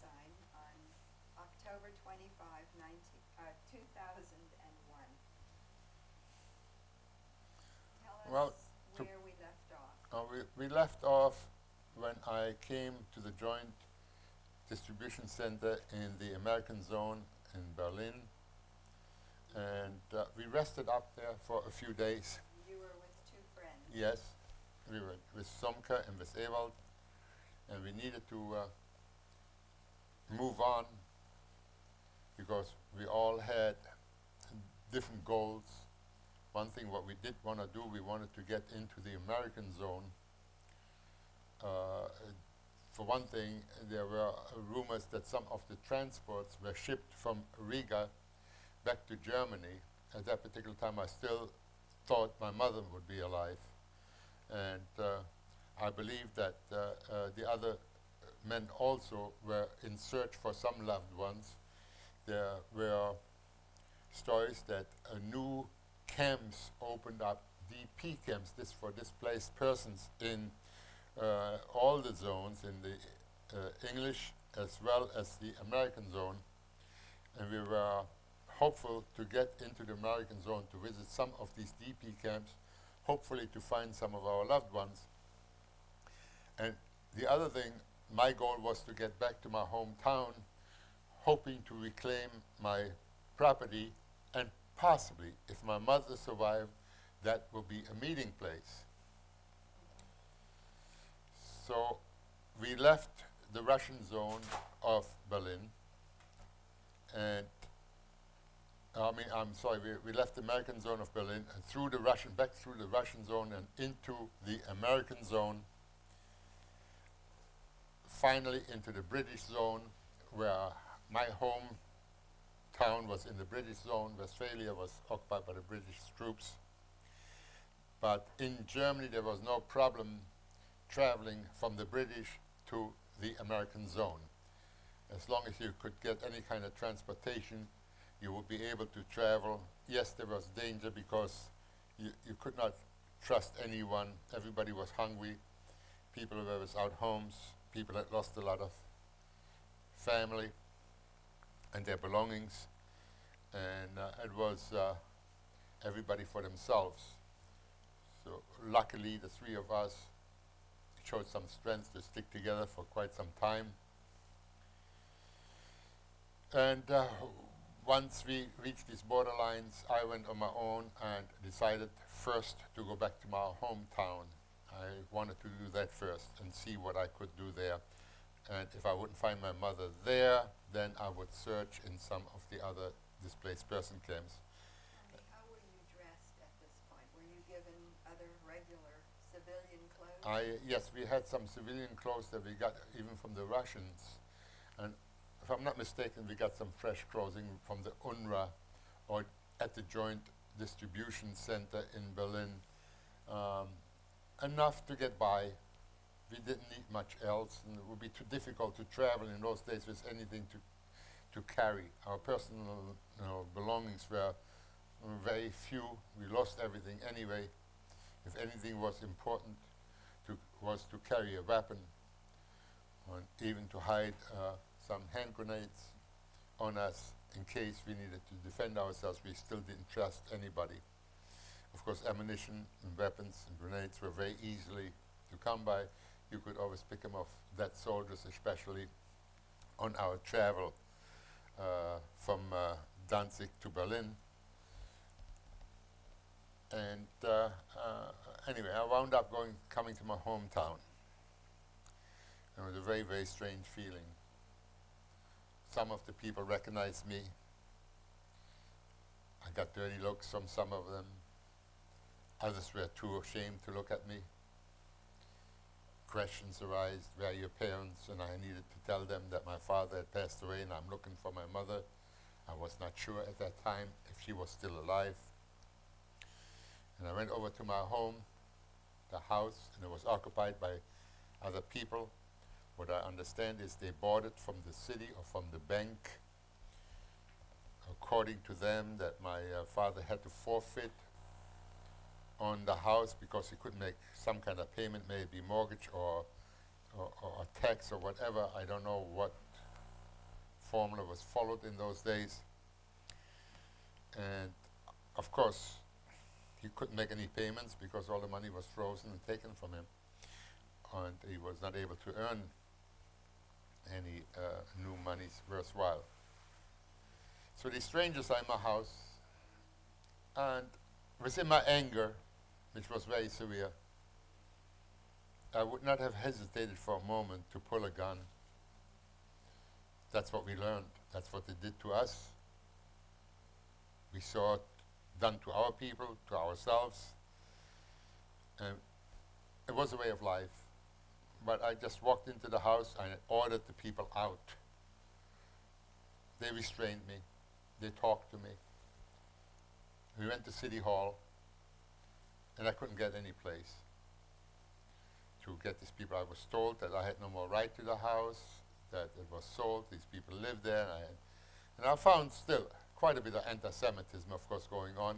Lebenstein on October 25, 2001. Tell us Well, where we left off. we left off when I came to the joint distribution center in the American zone in Berlin, and we rested up there for a few days. You were with two friends. Yes, we were with Somke and with Ewald, and we needed to move on because we all had different goals. One thing what we did want to do, we wanted to get into the American zone. For one thing, there were rumors that some of the transports were shipped from Riga back to Germany. At that particular time, I still thought my mother would be alive. And I believe that the other men also were in search for some loved ones. There were stories that new camps opened up, DP camps, this for displaced persons in all the zones, in the English as well as the American zone. And we were hopeful to get into the American zone to visit some of these DP camps, hopefully to find some of our loved ones. And the other thing, my goal was to get back to my hometown, hoping to reclaim my property, and possibly, if my mother survived, that will be a meeting place. So we left the Russian zone of Berlin, and we left the American zone of Berlin and back through the Russian zone and into the American zone, finally into the British zone, where my hometown was in the British zone. Westphalia was occupied by the British troops. But in Germany there was no problem traveling from the British to the American zone. As long as you could get any kind of transportation, you would be able to travel. Yes, there was danger because you could not trust anyone. Everybody was hungry. People were without homes. People had lost a lot of family and their belongings. And it was everybody for themselves. So luckily the three of us showed some strength to stick together for quite some time. And once we reached these borderlines, I went on my own and decided first to go back to my hometown. I wanted to do that first and see what I could do there. And if I wouldn't find my mother there, then I would search in some of the other displaced person camps. How were you dressed at this point? Were you given other regular civilian clothes? Yes, we had some civilian clothes that we got even from the Russians. And if I'm not mistaken, we got some fresh clothing from the UNRWA or at the Joint Distribution Center in Berlin. Enough to get by. We didn't need much else, and it would be too difficult to travel in those days with anything to carry. Our personal belongings were very few. We lost everything anyway. If anything was important, was to carry a weapon, or even to hide some hand grenades on us in case we needed to defend ourselves. We still didn't trust anybody. Of course, ammunition and weapons and grenades were very easily to come by. You could always pick them off dead soldiers, especially on our travel from Danzig to Berlin. And anyway, I wound up coming to my hometown. It was a very, very strange feeling. Some of the people recognized me. I got dirty looks from some of them. Others were too ashamed to look at me. Questions arose, where are your parents? And I needed to tell them that my father had passed away and I'm looking for my mother. I was not sure at that time if she was still alive. And I went over to my home, the house, and it was occupied by other people. What I understand is they bought it from the city or from the bank. According to them, that my father had to forfeit on the house because he couldn't make some kind of payment, maybe mortgage or tax or whatever. I don't know what formula was followed in those days. And of course, he couldn't make any payments because all the money was frozen and taken from him. And he was not able to earn any new monies worthwhile. So these strangers are in my house, and within my anger, which was very severe, I would not have hesitated for a moment to pull a gun. That's what we learned. That's what they did to us. We saw it done to our people, to ourselves. And it was a way of life. But I just walked into the house and I ordered the people out. They restrained me. They talked to me. We went to City Hall, and I couldn't get any place to get these people. I was told that I had no more right to the house, that it was sold, these people lived there, and I found still quite a bit of anti-Semitism, of course, going on.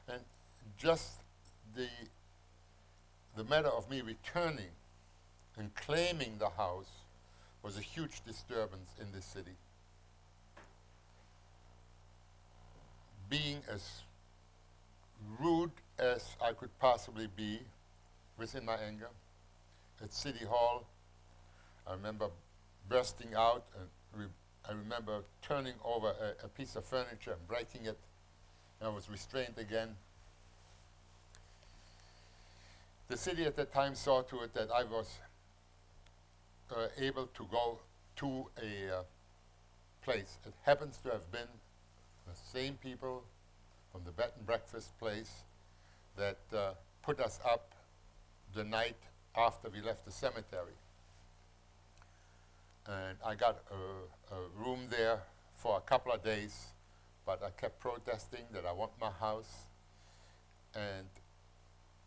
And just the matter of me returning and claiming the house was a huge disturbance in this city. Being as rude as I could possibly be within my anger at City Hall, I remember bursting out, and I remember turning over a piece of furniture and breaking it, and I was restrained again. The city at that time saw to it that I was able to go to a place. It happens to have been the same people from the bed and breakfast place that put us up the night after we left the cemetery. And I got a room there for a couple of days, but I kept protesting that I want my house. And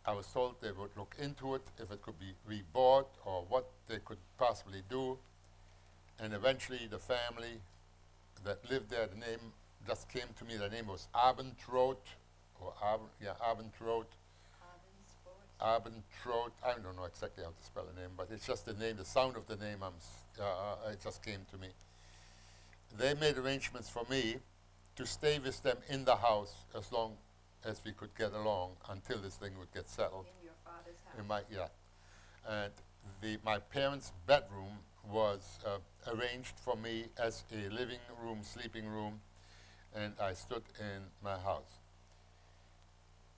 I was told they would look into it, if it could be rebought or what they could possibly do. And eventually the family that lived there, the name just came to me, the name was Abendroth, or Abendroth. Abendroth, I don't know exactly how to spell the name, but it's just the name, the sound of the name, it just came to me. They made arrangements for me to stay with them in the house as long as we could get along until this thing would get settled. In your father's house? And my parents' bedroom was arranged for me as a living room, sleeping room, and I stood in my house.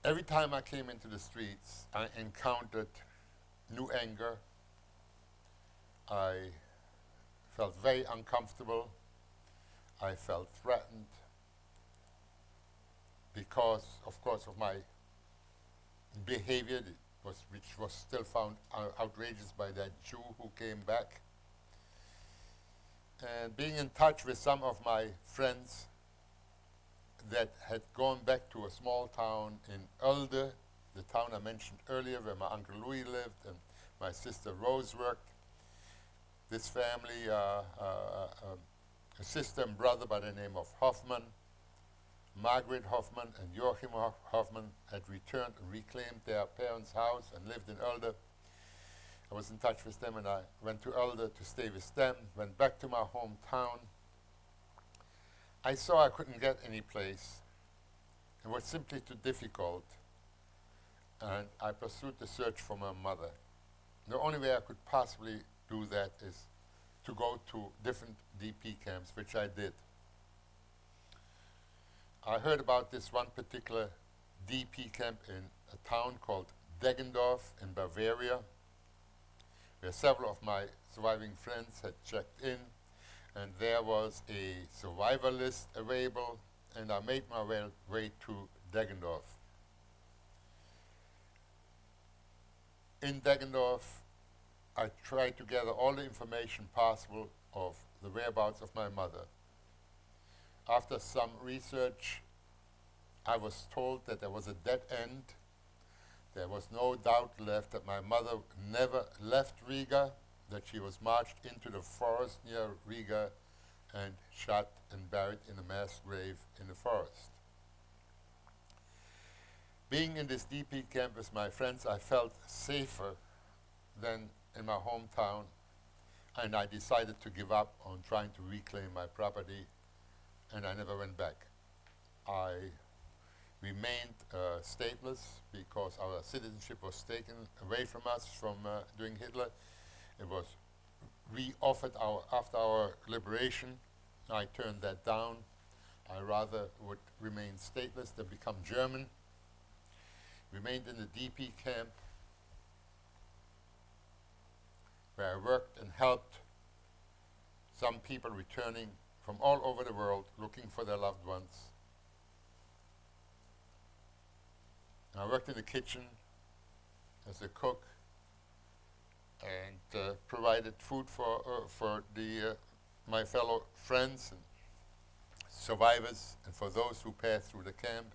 Every time I came into the streets, I encountered new anger. I felt very uncomfortable. I felt threatened because, of course, of my behavior, which was still found outrageous by that Jew who came back. And being in touch with some of my friends that had gone back to a small town in Ulde, the town I mentioned earlier where my Uncle Louis lived and my sister Rose worked. This family, a sister and brother by the name of Hoffman, Margaret Hoffman and Joachim Hoffman, had returned and reclaimed their parents' house and lived in Ulde. I was in touch with them, and I went to Ulde to stay with them, went back to my hometown. I saw I couldn't get any place. It was simply too difficult, and I pursued the search for my mother. The only way I could possibly do that is to go to different DP camps, which I did. I heard about this one particular DP camp in a town called Deggendorf in Bavaria, where several of my surviving friends had checked in, and there was a survivor list available, and I made my way to Deggendorf. In Deggendorf, I tried to gather all the information possible of the whereabouts of my mother. After some research, I was told that there was a dead end. There was no doubt left that my mother never left Riga, that she was marched into the forest near Riga and shot and buried in a mass grave in the forest. Being in this DP camp with my friends, I felt safer than in my hometown. and I decided to give up on trying to reclaim my property, and I never went back. I remained stateless because our citizenship was taken away from us during Hitler. It was re-offered after our liberation. I turned that down. I rather would remain stateless than become German. Remained in the DP camp, where I worked and helped some people returning from all over the world looking for their loved ones. I worked in the kitchen as a cook and provided food for my fellow friends and survivors and for those who passed through the camp.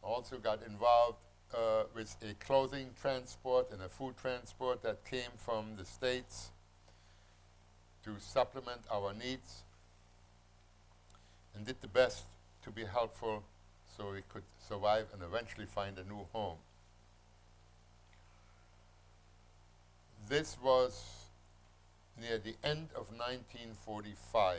Also got involved with a clothing transport and a food transport that came from the States to supplement our needs, and did the best to be helpful so we could survive and eventually find a new home. This was near the end of 1945.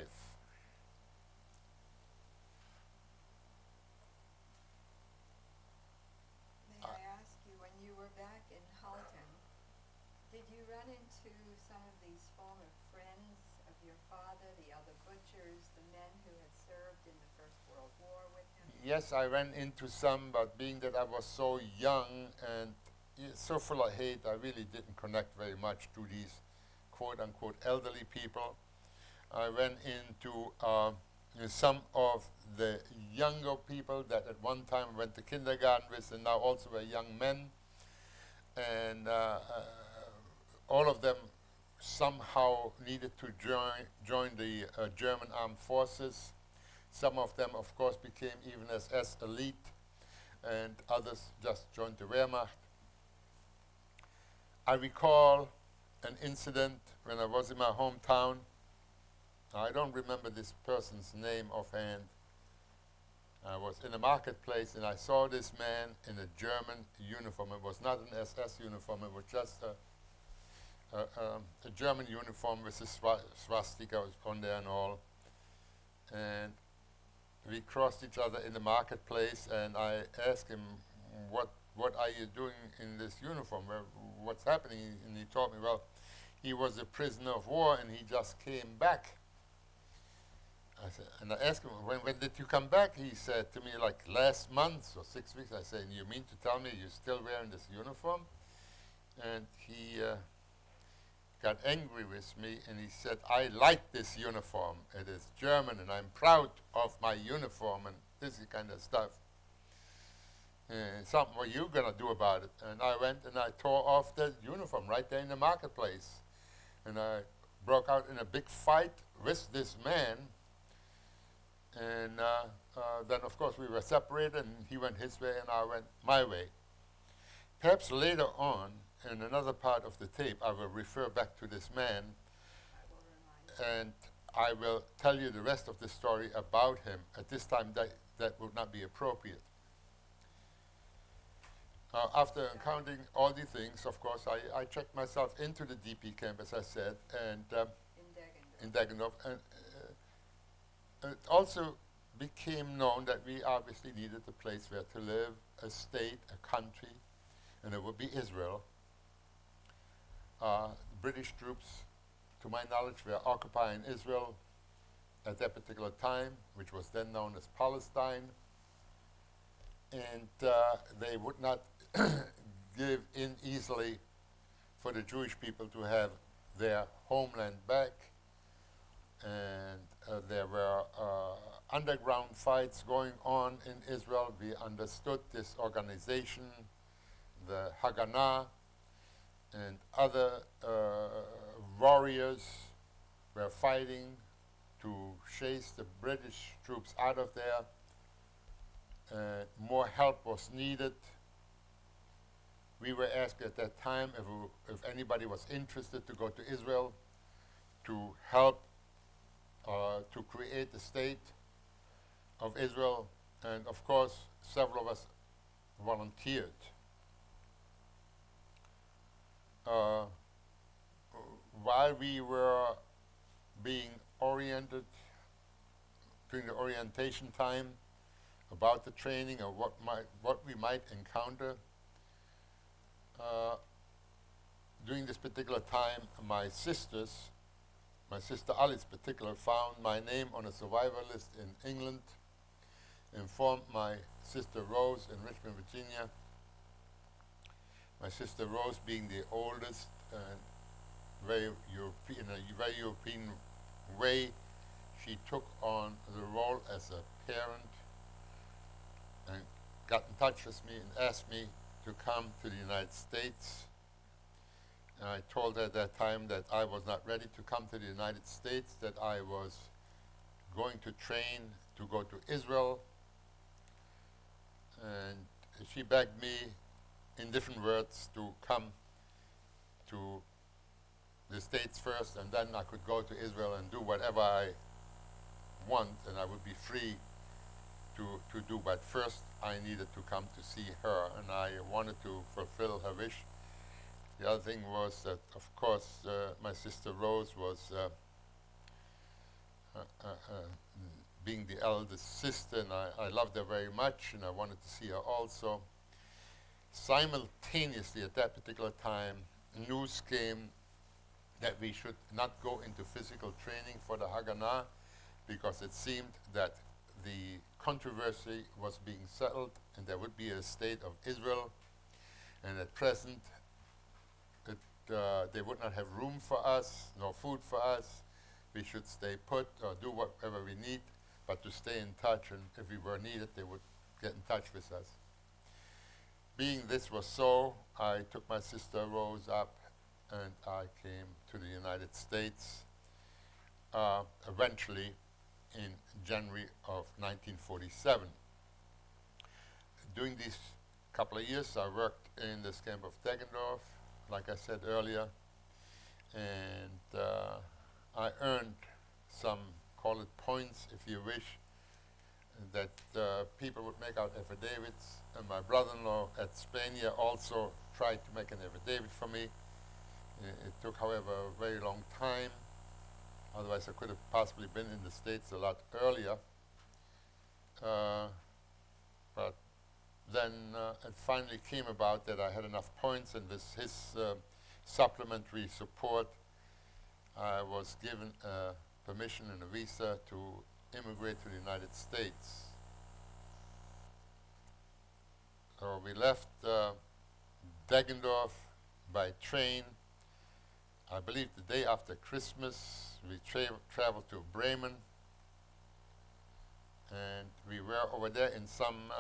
May I ask you, when you were back in Haltern, did you run into some of these former friends of your father, the other butchers, the men who had served in the First World War with him? Yes, I ran into some, but being that I was so young and so full of hate, I really didn't connect very much to these quote-unquote elderly people. I ran into some of the younger people that at one time went to kindergarten with and now also were young men. And all of them somehow needed to join the German armed forces. Some of them, of course, became even SS elite, and others just joined the Wehrmacht. I recall an incident when I was in my hometown. I don't remember this person's name offhand. I was in a marketplace and I saw this man in a German uniform. It was not an SS uniform, it was just a German uniform with a swastika on there and all. And we crossed each other in the marketplace and I asked him, what are you doing in this uniform? What's happening? And he told me, well, he was a prisoner of war and he just came back. I said, and I asked him, when did you come back? He said to me, like last month or 6 weeks. I said, you mean to tell me you're still wearing this uniform? And he got angry with me and he said, I like this uniform. It is German and I'm proud of my uniform and this kind of stuff. Something, what are you going to do about it? And I went and I tore off the uniform right there in the marketplace. And I broke out in a big fight with this man. And then, of course, we were separated and he went his way and I went my way. Perhaps later on, in another part of the tape, I will refer back to this man and I will tell you the rest of the story about him. At this time, that would not be appropriate. After encountering all these things, of course, I checked myself into the DP camp, as I said, and in Deggendorf. And it also became known that we obviously needed a place where to live, a state, a country, and it would be Israel. British troops, to my knowledge, were occupying Israel at that particular time, which was then known as Palestine. And they would not give in easily for the Jewish people to have their homeland back. And there were underground fights going on in Israel. We understood this organization, the Haganah, and other warriors were fighting to chase the British troops out of there. More help was needed. We were asked at that time if anybody was interested to go to Israel to help to create the state of Israel, and of course several of us volunteered. while we were being oriented, during the orientation time, about the training or what we might encounter, during this particular time, my sister Alice particular, found my name on a survivor list in England, informed my sister Rose in Richmond, Virginia. My sister Rose, being the oldest and very European, in a very European way, she took on the role as a parent and got in touch with me and asked me to come to the United States. And I told her at that time that I was not ready to come to the United States, that I was going to train to go to Israel. And she begged me in different words to come to the States first, and then I could go to Israel and do whatever I want, and I would be free to do. But first I needed to come to see her, and I wanted to fulfill her wish. The other thing was that, of course, my sister Rose was being the eldest sister, and I loved her very much, and I wanted to see her also. Simultaneously, at that particular time, news came that we should not go into physical training for the Haganah, because it seemed that the controversy was being settled and there would be a state of Israel, and at present they would not have room for us, nor food for us. We should stay put or do whatever we need, but to stay in touch, and if we were needed, they would get in touch with us. Being this was so, I took my sister Rose up and I came to the United States, eventually in January of 1947. During these couple of years, I worked in this camp of Deggendorf, like I said earlier, and I earned some, call it points if you wish, that people would make out affidavits, and my brother-in-law at Spania also tried to make an affidavit for me. It took, however, a very long time. Otherwise, I could have possibly been in the States a lot earlier. But then it finally came about that I had enough points, and with his supplementary support, I was given permission and a visa to immigrate to the United States. So we left Deggendorf by train, I believe the day after Christmas. We traveled to Bremen, and we were over there in some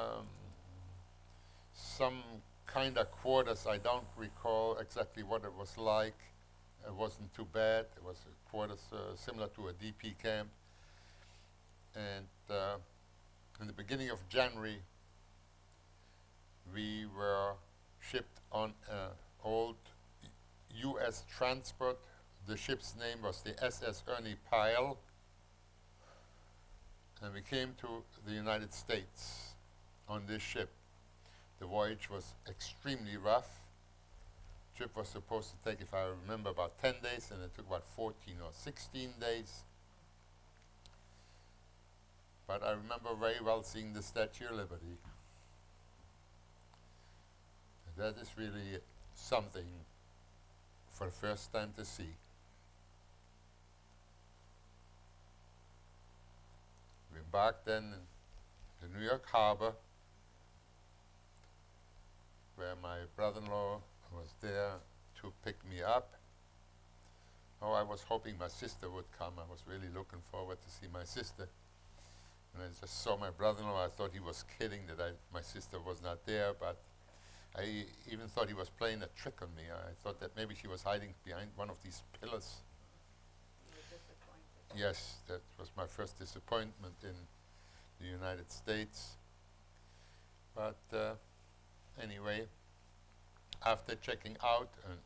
kind of quarters. I don't recall exactly what it was like. It wasn't too bad. It was quarters similar to a DP camp. And in the beginning of January, we were shipped on an old U.S. transport. The ship's name was the SS Ernie Pyle, and we came to the United States on this ship. The voyage was extremely rough. The trip was supposed to take, if I remember, about 10 days, and it took about 14 or 16 days. But I remember very well seeing the Statue of Liberty. That is really something for the first time to see. We embarked then in the New York Harbor, where my brother-in-law was there to pick me up. Oh, I was hoping my sister would come. I was really looking forward to see my sister. And I just saw my brother-in-law. I thought he was kidding that my sister was not there, but I even thought he was playing a trick on me. I thought that maybe she was hiding behind one of these pillars. You were disappointed. Yes, that was my first disappointment in the United States. But anyway, after checking out and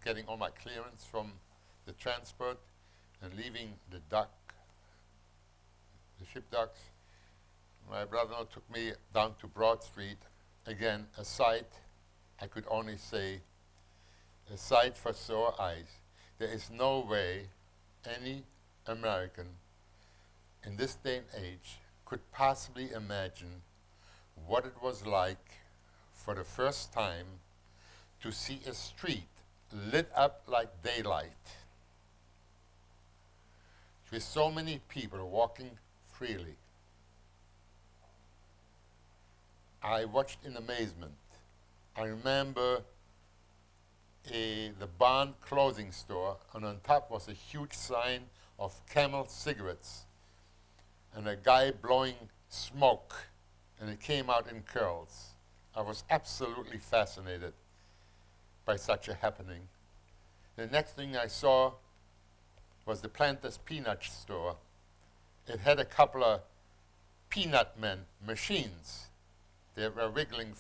getting all my clearance from the transport and leaving the dock, the ship docks, my brother-in-law took me down to Broad Street. Again, a sight, I could only say, a sight for sore eyes. There is no way any American in this day and age could possibly imagine what it was like for the first time to see a street lit up like daylight, with so many people walking freely. I watched in amazement. I remember the Bond clothing store, and on top was a huge sign of Camel cigarettes and a guy blowing smoke, and it came out in curls. I was absolutely fascinated by such a happening. The next thing I saw was the Planters Peanut store. It had a couple of peanut men machines. They were wiggling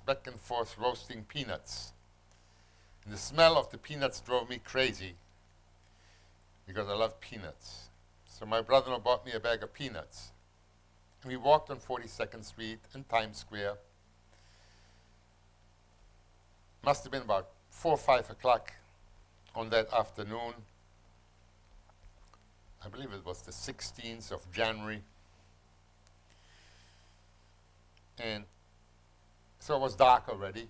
back and forth, roasting peanuts. And the smell of the peanuts drove me crazy because I love peanuts. So my brother-in-law bought me a bag of peanuts. And we walked on 42nd Street in Times Square. Must have been about 4 or 5 o'clock on that afternoon. I believe it was the 16th of January. And so it was dark already.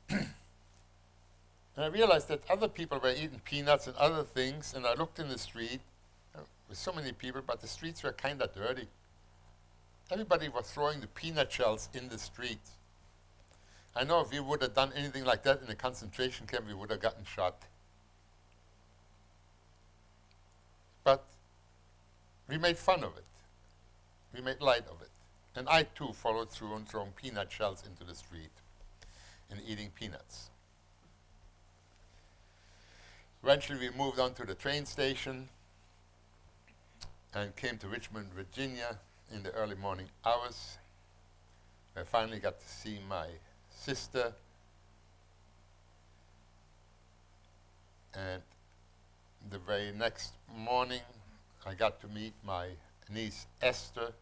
And I realized that other people were eating peanuts and other things, and I looked in the street with so many people, but the streets were kind of dirty. Everybody was throwing the peanut shells in the street. I know if we would have done anything like that in a concentration camp, we would have gotten shot. But we made fun of it. We made light of it. And I too followed through on throwing peanut shells into the street and eating peanuts. Eventually we moved on to the train station and came to Richmond, Virginia in the early morning hours. I finally got to see my sister, and the very next morning I got to meet my niece Esther.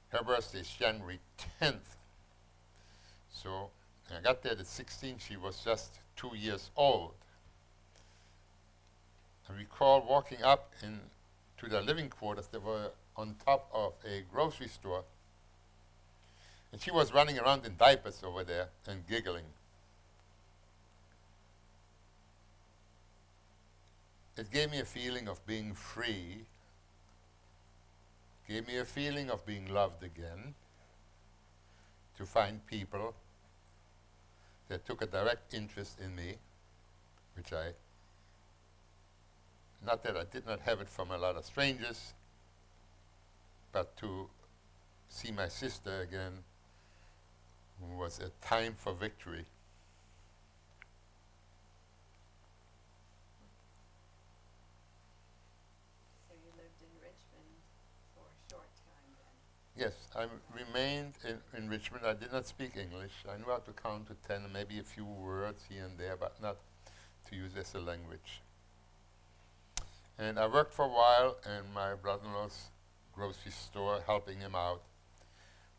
Her birthday is January 10th. So I got there at 16, she was just 2 years old. I recall walking up to the living quarters that were on top of a grocery store, and she was running around in diapers over there and giggling. It gave me a feeling of being free, gave me a feeling of being loved again, to find people that took a direct interest in me, which not that I did not have it from a lot of strangers, but to see my sister again was a time for victory. So you lived in Richmond for a short time then? Yes, I remained in Richmond. I did not speak English. I knew how to count to 10 and maybe a few words here and there, but not to use as a language. And I worked for a while in my brother-in-law's grocery store, helping him out,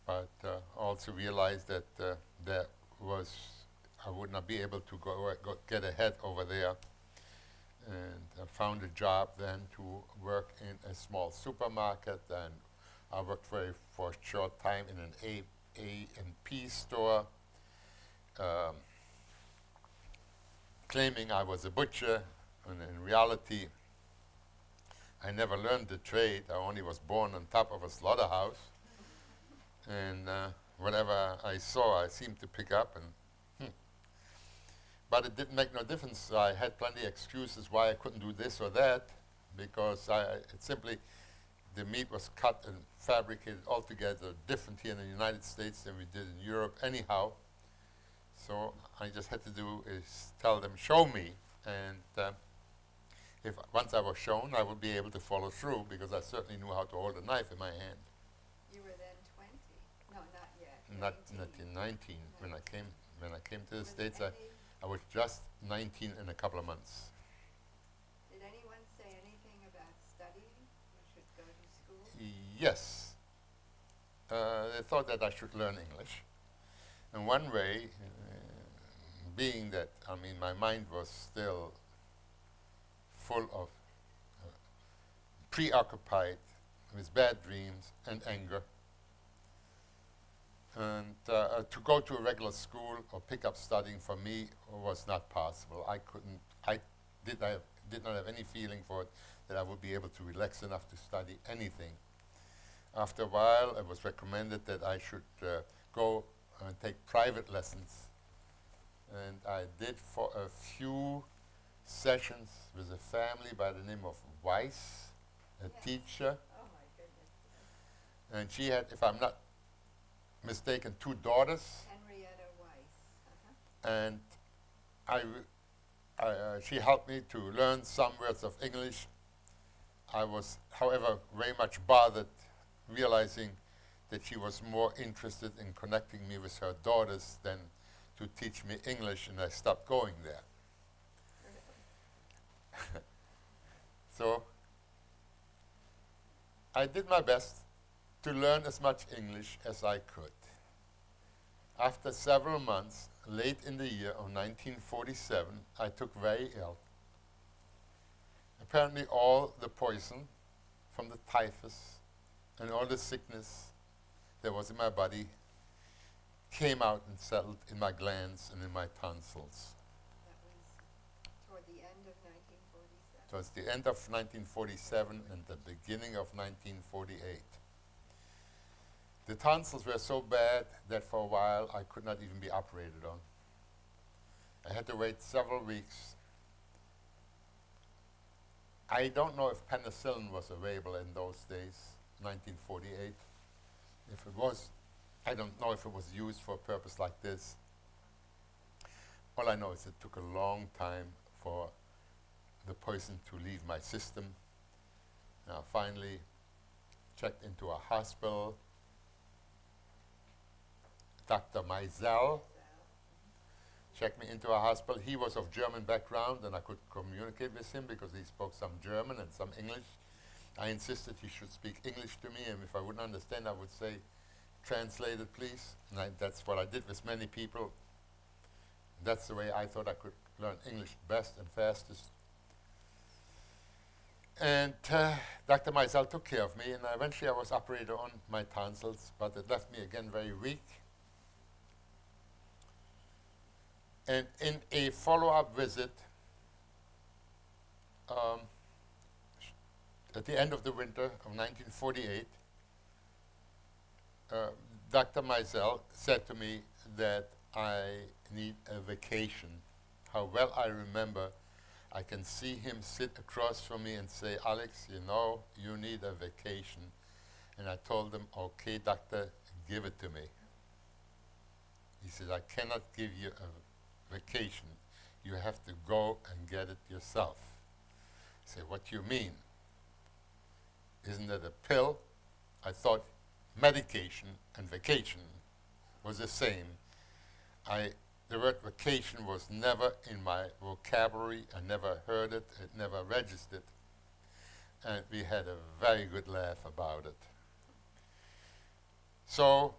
but also realized that I would not be able to get ahead over there. And I found a job then to work in a small supermarket, and I worked for a short time in an A&P store, claiming I was a butcher, and in reality I never learned the trade. I only was born on top of a slaughterhouse, and whatever I saw I seemed to pick up, and but it didn't make no difference. I had plenty of excuses why I couldn't do this or that, because the meat was cut and fabricated altogether different here in the United States than we did in Europe anyhow. So I just had to do is tell them, show me, and if once I was shown, I would be able to follow through, because I certainly knew how to hold a knife in my hand. You were then 20? No, not yet. Not 19. 19. No. When I came to the Was States, any- I was just 19 in a couple of months. Did anyone say anything about studying? You should go to school? Yes. They thought that I should learn English. And one way, being that, I mean, my mind was still full of preoccupied with bad dreams and anger. And to go to a regular school or pick up studying for me was not possible. I did not have any feeling for it that I would be able to relax enough to study anything. After a while, it was recommended that I should go and take private lessons. And I did for a few sessions with a family by the name of Weiss, a teacher. Oh my goodness. And she had, if I'm not mistaken, 2 daughters. Henrietta Weiss. And she helped me to learn some words of English. I was, however, very much bothered realizing that she was more interested in connecting me with her daughters than to teach me English, and I stopped going there. So I did my best to learn as much English as I could. After several months, late in the year of 1947, I took very ill. Apparently all the poison from the typhus and all the sickness that was in my body came out and settled in my glands and in my tonsils. That was toward the end of 1947. It was the end of 1947 and the beginning of 1948. The tonsils were so bad that for a while I could not even be operated on. I had to wait several weeks. I don't know if penicillin was available in those days, 1948. If it was, I don't know if it was used for a purpose like this. All I know is it took a long time for the poison to leave my system. Now finally checked into a hospital. Dr. Meisel checked me into a hospital. He was of German background and I could communicate with him because he spoke some German and some English. I insisted he should speak English to me, and if I wouldn't understand I would say, translate it please. And that's what I did with many people. That's the way I thought I could learn English best and fastest. And Dr. Meisel took care of me, and eventually I was operated on my tonsils, but it left me again very weak. And in a follow-up visit, at the end of the winter of 1948, Dr. Meisel said to me that I need a vacation. How well I remember, I can see him sit across from me and say, Alex, you know, you need a vacation. And I told him, okay, doctor, give it to me. He said, I cannot give you a vacation. You have to go and get it yourself. I said, what do you mean? Isn't that a pill? I thought medication and vacation was the same. The word vacation was never in my vocabulary. I never heard it. It never registered. And we had a very good laugh about it. So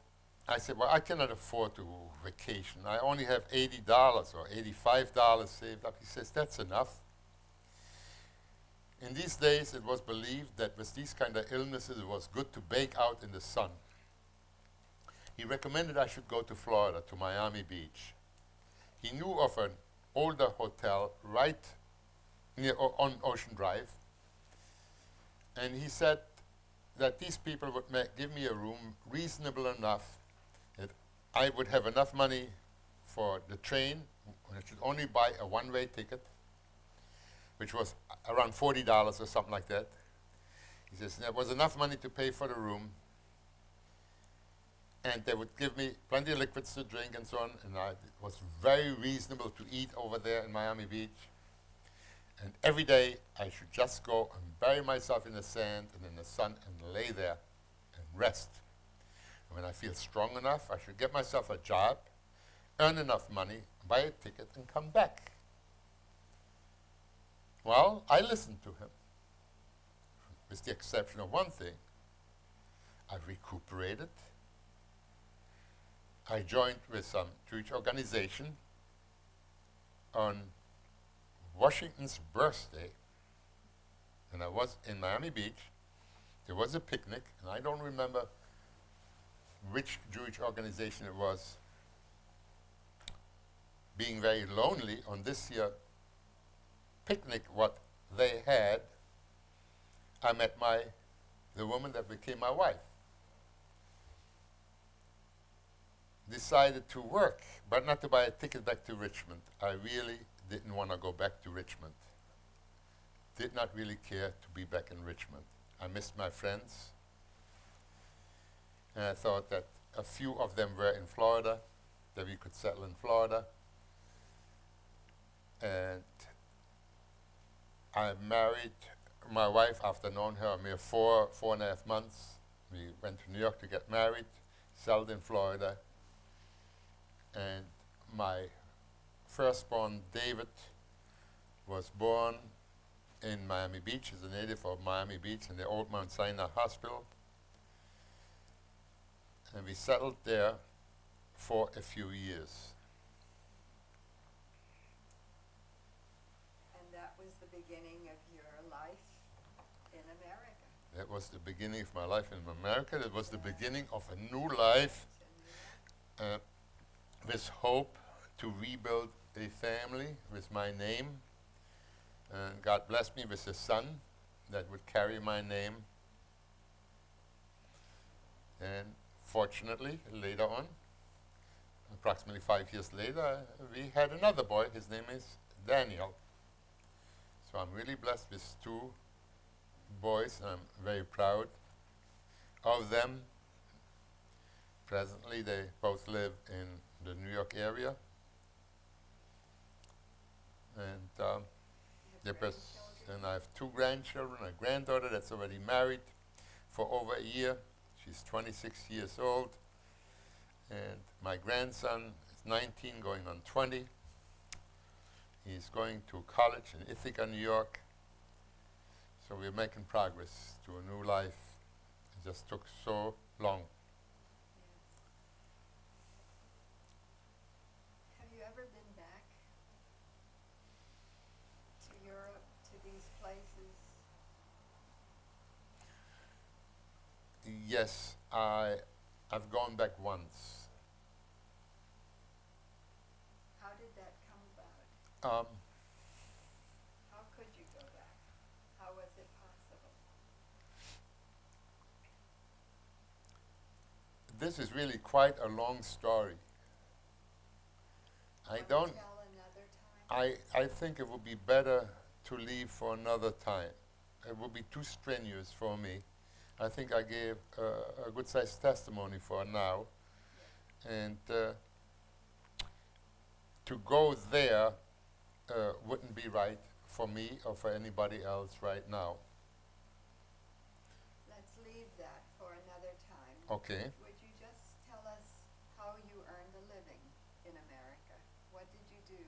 I said, well, I cannot afford to vacation. I only have $80 or $85 saved up. He says, that's enough. In these days, it was believed that with these kind of illnesses, it was good to bake out in the sun. He recommended I should go to Florida, to Miami Beach. He knew of an older hotel right near on Ocean Drive. And he said that these people would give me a room reasonable enough that I would have enough money for the train. I should only buy a one-way ticket, which was around $40 or something like that. He says there was enough money to pay for the room, and they would give me plenty of liquids to drink and so on, and it was very reasonable to eat over there in Miami Beach. And every day I should just go and bury myself in the sand and in the sun and lay there and rest. And when I feel strong enough, I should get myself a job, earn enough money, buy a ticket, and come back. Well, I listened to him, with the exception of one thing. I recuperated. I joined with some Jewish organization, on Washington's birthday, and I was in Miami Beach. There was a picnic, and I don't remember which Jewish organization it was. Being very lonely on this year picnic, what they had, I met the woman that became my wife. Decided to work, but not to buy a ticket back to Richmond. I really didn't want to go back to Richmond. Did not really care to be back in Richmond. I missed my friends, and I thought that a few of them were in Florida, that we could settle in Florida. And I married my wife after knowing her a mere 4.5 months. We went to New York to get married, settled in Florida, and my firstborn, David, was born in Miami Beach. He's a native of Miami Beach in the old Mount Sinai Hospital. And we settled there for a few years. And that was the beginning of your life in America. That was the beginning of my life in America. That was the beginning of a new life with hope to rebuild a family with my name. And God blessed me with a son that would carry my name. And fortunately, later on, approximately 5 years later, we had another boy. His name is Daniel. So I'm really blessed with 2 boys, and I'm very proud of them. Presently, they both live in the New York area. And and I have 2 grandchildren, a granddaughter that's already married for over a year. She's 26 years old. And my grandson is 19, going on 20. He's going to college in Ithaca, New York. So we're making progress to a new life. It just took so long. Have you ever been back to Europe, to these places? Yes, I've gone back once. How did that come about? How could you go back? How was it possible? This is really quite a long story. I don't. Tell another time? I think it would be better to leave for another time. It would be too strenuous for me. I think I gave a good-sized testimony for now. And to go there wouldn't be right for me or for anybody else right now. Let's leave that for another time. Okay. Would you just tell us how you earned a living in America? What did you do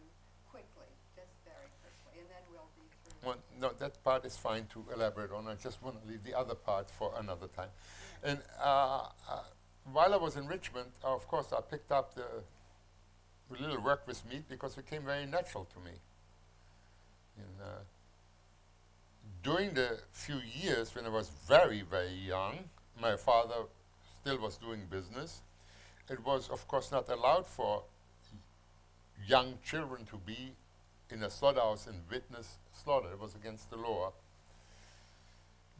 quickly, just very quickly, and then we'll be through. Well, no, that part is fine to elaborate on. I just want to leave the other part for another time. Yeah. And while I was in Richmond, of course, I picked up the little work with meat because it came very natural to me. And during the few years when I was very, very young, my father still was doing business. It was, of course, not allowed for young children to be in a slaughterhouse and witness slaughter. It was against the law.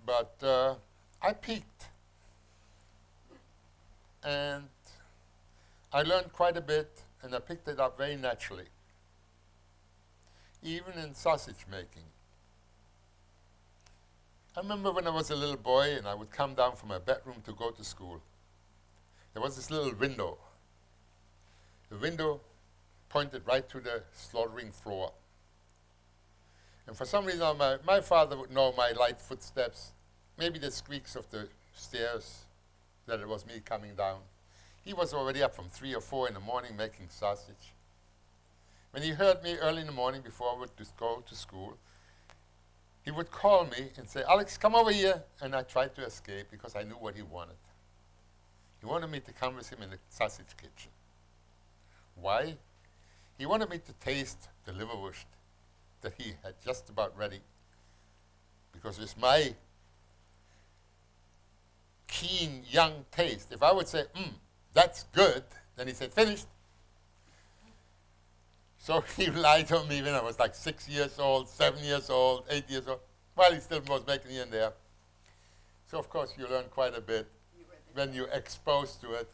But I peeked. And I learned quite a bit, and I picked it up very naturally. Even in sausage making. I remember when I was a little boy and I would come down from my bedroom to go to school. There was this little window. The window pointed right to the slaughtering floor. And for some reason, my father would know my light footsteps, maybe the squeaks of the stairs, that it was me coming down. He was already up from 3 or 4 in the morning making sausage. When he heard me early in the morning before I would just go to school, he would call me and say, "Alex, come over here." And I tried to escape because I knew what he wanted. He wanted me to come with him in the sausage kitchen. Why? He wanted me to taste the liverwurst that he had just about ready, because it's my keen young taste. If I would say, that's good, then he said, finished. So he lied on me when I was like 6 years old, 7 years old, 8 years old. Well, he still was making me in there. So of course you learn quite a bit when you're exposed to it,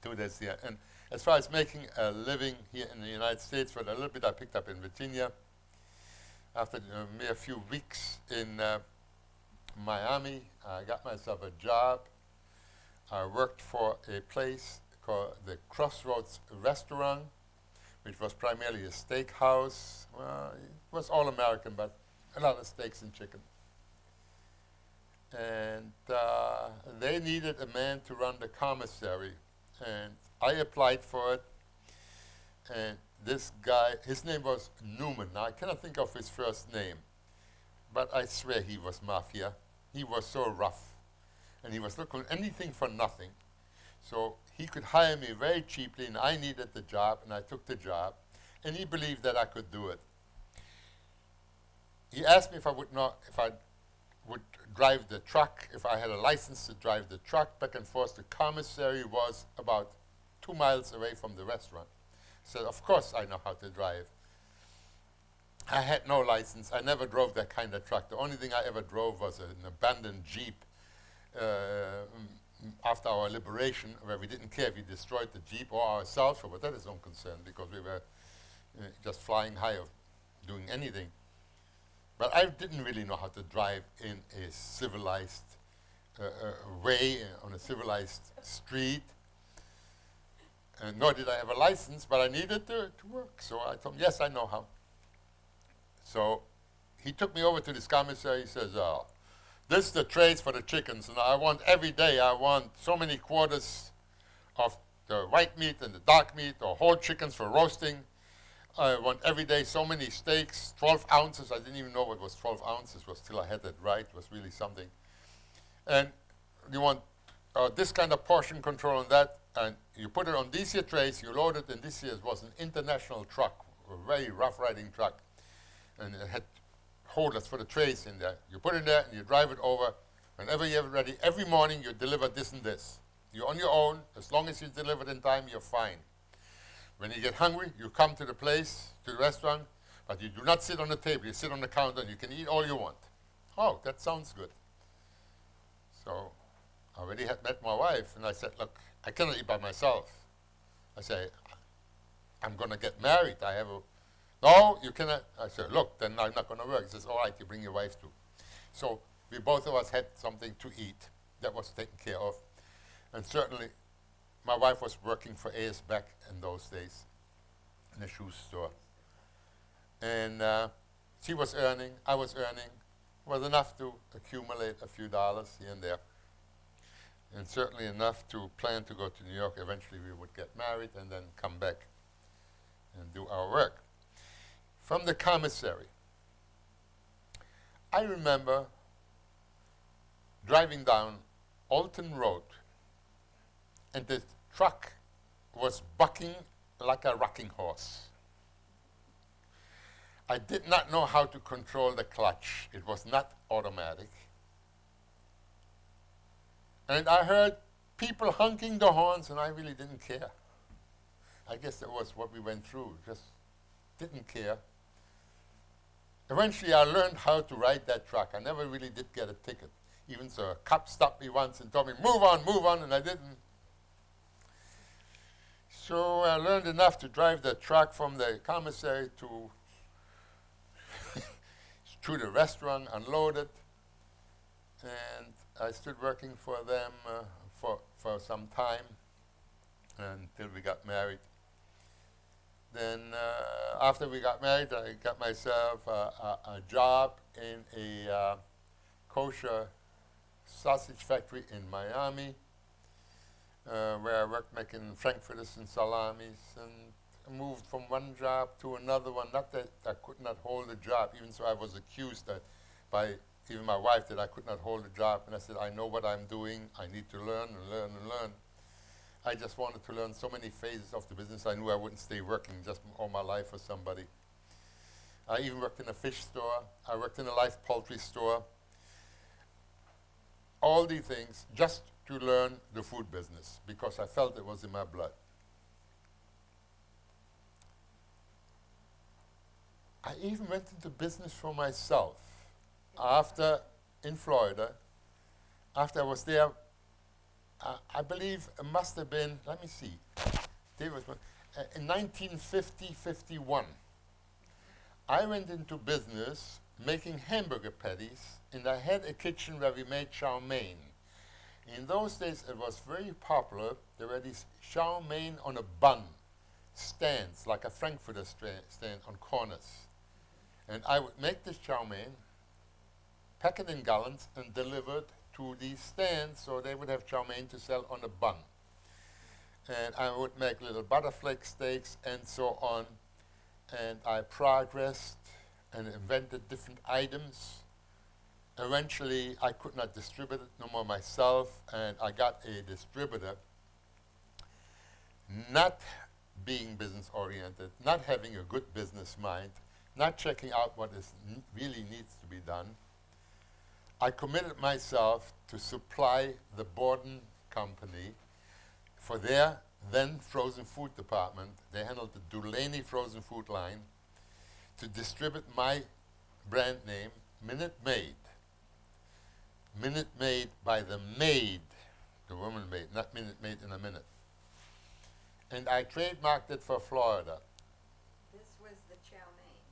to this here. And as far as making a living here in the United States, for a little bit I picked up in Virginia. After a mere few weeks in Miami, I got myself a job. I worked for a place called the Crossroads Restaurant, which was primarily a steakhouse. Well, it was all American, but a lot of steaks and chicken. And they needed a man to run the commissary. And I applied for it. And this guy, his name was Newman. Now, I cannot think of his first name, but I swear he was mafia. He was so rough. And he was looking anything for nothing. So he could hire me very cheaply, and I needed the job, and I took the job. And he believed that I could do it. He asked me if I would drive the truck, if I had a license to drive the truck back and forth. The commissary was about 2 miles away from the restaurant. I said, of course I know how to drive. I had no license. I never drove that kind of truck. The only thing I ever drove was an abandoned Jeep after our liberation, where we didn't care if we destroyed the Jeep or ourselves, but that is no concern, because we were just flying high or doing anything. But I didn't really know how to drive in a civilized way, on a civilized street. And nor did I have a license, but I needed to work. So I told him, yes, I know how. So he took me over to this commissary. He says, this is the trays for the chickens, and I want every day, I want so many quarters of the white meat and the dark meat, or whole chickens for roasting. I want every day so many steaks, 12 ounces. I didn't even know what was 12 ounces, but still I had that right. It was really something. And you want this kind of portion control on that, and you put it on these here trays, you load it, and this here was an international truck, a very rough riding truck, and it had holders for the trays in there. You put it there, and you drive it over. Whenever you're ready, every morning you deliver this and this. You're on your own. As long as you deliver it in time, you're fine. When you get hungry, you come to the place, to the restaurant, but you do not sit on the table. You sit on the counter, and you can eat all you want. Oh, that sounds good. So I already had met my wife, and I said, look, I cannot eat by myself. I say, I'm going to get married. I have a, no, you cannot. I said, look, then I'm not going to work. He says, all right, you bring your wife too. So we both of us had something to eat that was taken care of. And certainly, my wife was working for A.S. Beck in those days in a shoe store. And she was earning, I was earning, was enough to accumulate a few dollars here and there. And certainly enough to plan to go to New York. Eventually we would get married and then come back and do our work. From the commissary, I remember driving down Alton Road, and the truck was bucking like a rocking horse. I did not know how to control the clutch. It was not automatic. And I heard people honking the horns, and I really didn't care. I guess that was what we went through, just didn't care. Eventually I learned how to ride that truck. I never really did get a ticket. Even so, a cop stopped me once and told me, move on, and I didn't. So I learned enough to drive the truck from the commissary to the restaurant, unload it, and I stood working for them for some time until we got married. Then after we got married, I got myself a job in a kosher sausage factory in Miami, where I worked making frankfurters and salamis, and moved from one job to another one. Not that I could not hold a job, even so I was accused that by even my wife that I could not hold a job. And I said, I know what I'm doing. I need to learn and learn and learn. I just wanted to learn so many phases of the business. I knew I wouldn't stay working just all my life for somebody. I even worked in a fish store. I worked in a live poultry store. All these things just to learn the food business because I felt it was in my blood. I even went into business for myself in Florida. After I was there, I believe it must have been, let me see, in 1950-51, I went into business making hamburger patties, and I had a kitchen where we made chow mein. In those days, it was very popular. There were these chow mein on a bun stands, like a Frankfurter stand on corners. And I would make this chow mein, pack it in gallons, and deliver it to these stands so they would have chow mein to sell on a bun. And I would make little butterflake steaks and so on. And I progressed and invented different items. Eventually, I could not distribute it no more myself, and I got a distributor, not being business-oriented, not having a good business mind, not checking out what really needs to be done. I committed myself to supply the Borden company for their then frozen food department. They handled the Dulaney frozen food line, to distribute my brand name, Minute Maid. Minute Maid by the maid, the woman maid, not Minute Maid in a minute. And I trademarked it for Florida. This was the chow mein.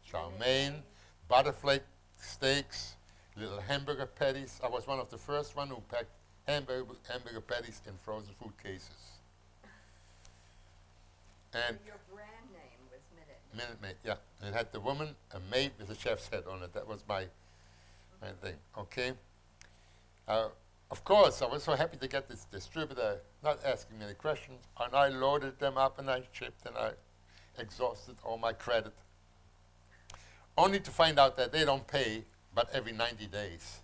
Chow mein, butterflake steaks, little hamburger patties. I was one of the first one who packed hamburger patties in frozen food cases. And your brand name was Minute Maid. Minute Maid, yeah. It had the woman, a maid with a chef's head on it. That was my thing, okay? Of course, I was so happy to get this distributor, not asking me any questions, and I loaded them up and I shipped and I exhausted all my credit. Only to find out that they don't pay, but every 90 days.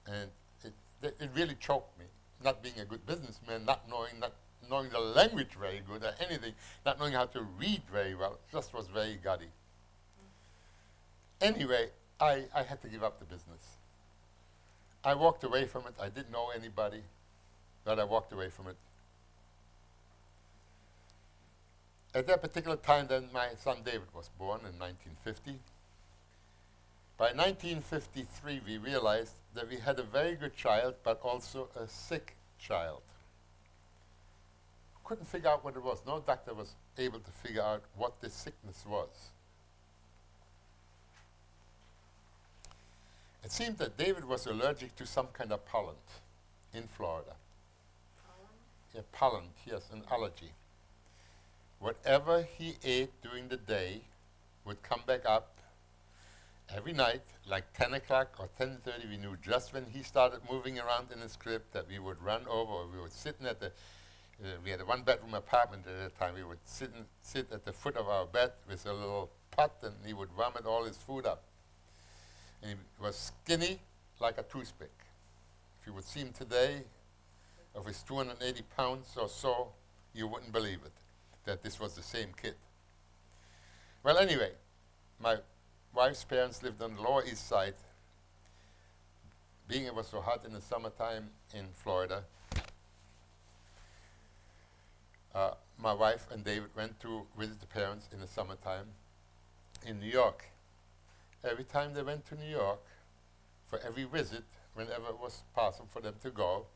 And it really choked me, not being a good businessman, not knowing the language very good or anything, not knowing how to read very well. It just was very gutty. Anyway, I had to give up the business. I walked away from it. I didn't know anybody, but I walked away from it. At that particular time, then my son David was born in 1950. By 1953, we realized that we had a very good child, but also a sick child. Couldn't figure out what it was. No doctor was able to figure out what this sickness was. It seemed that David was allergic to some kind of pollen in Florida. Pollen? Yeah, pollen, yes, an allergy. Whatever he ate during the day would come back up every night, like 10 o'clock or 10:30. We knew just when he started moving around in his crib that we would run over, or we would sit at the, we had a one-bedroom apartment at that time. We would sit at the foot of our bed with a little pot, and he would vomit all his food up. And he was skinny like a toothpick. If you would see him today, of his 280 pounds or so, you wouldn't believe it, that this was the same kid. Well, anyway, my wife's parents lived on the Lower East Side. Being it was so hot in the summertime in Florida, my wife and David went to visit the parents in the summertime in New York. Every time they went to New York, for every visit, whenever it was possible for them to go,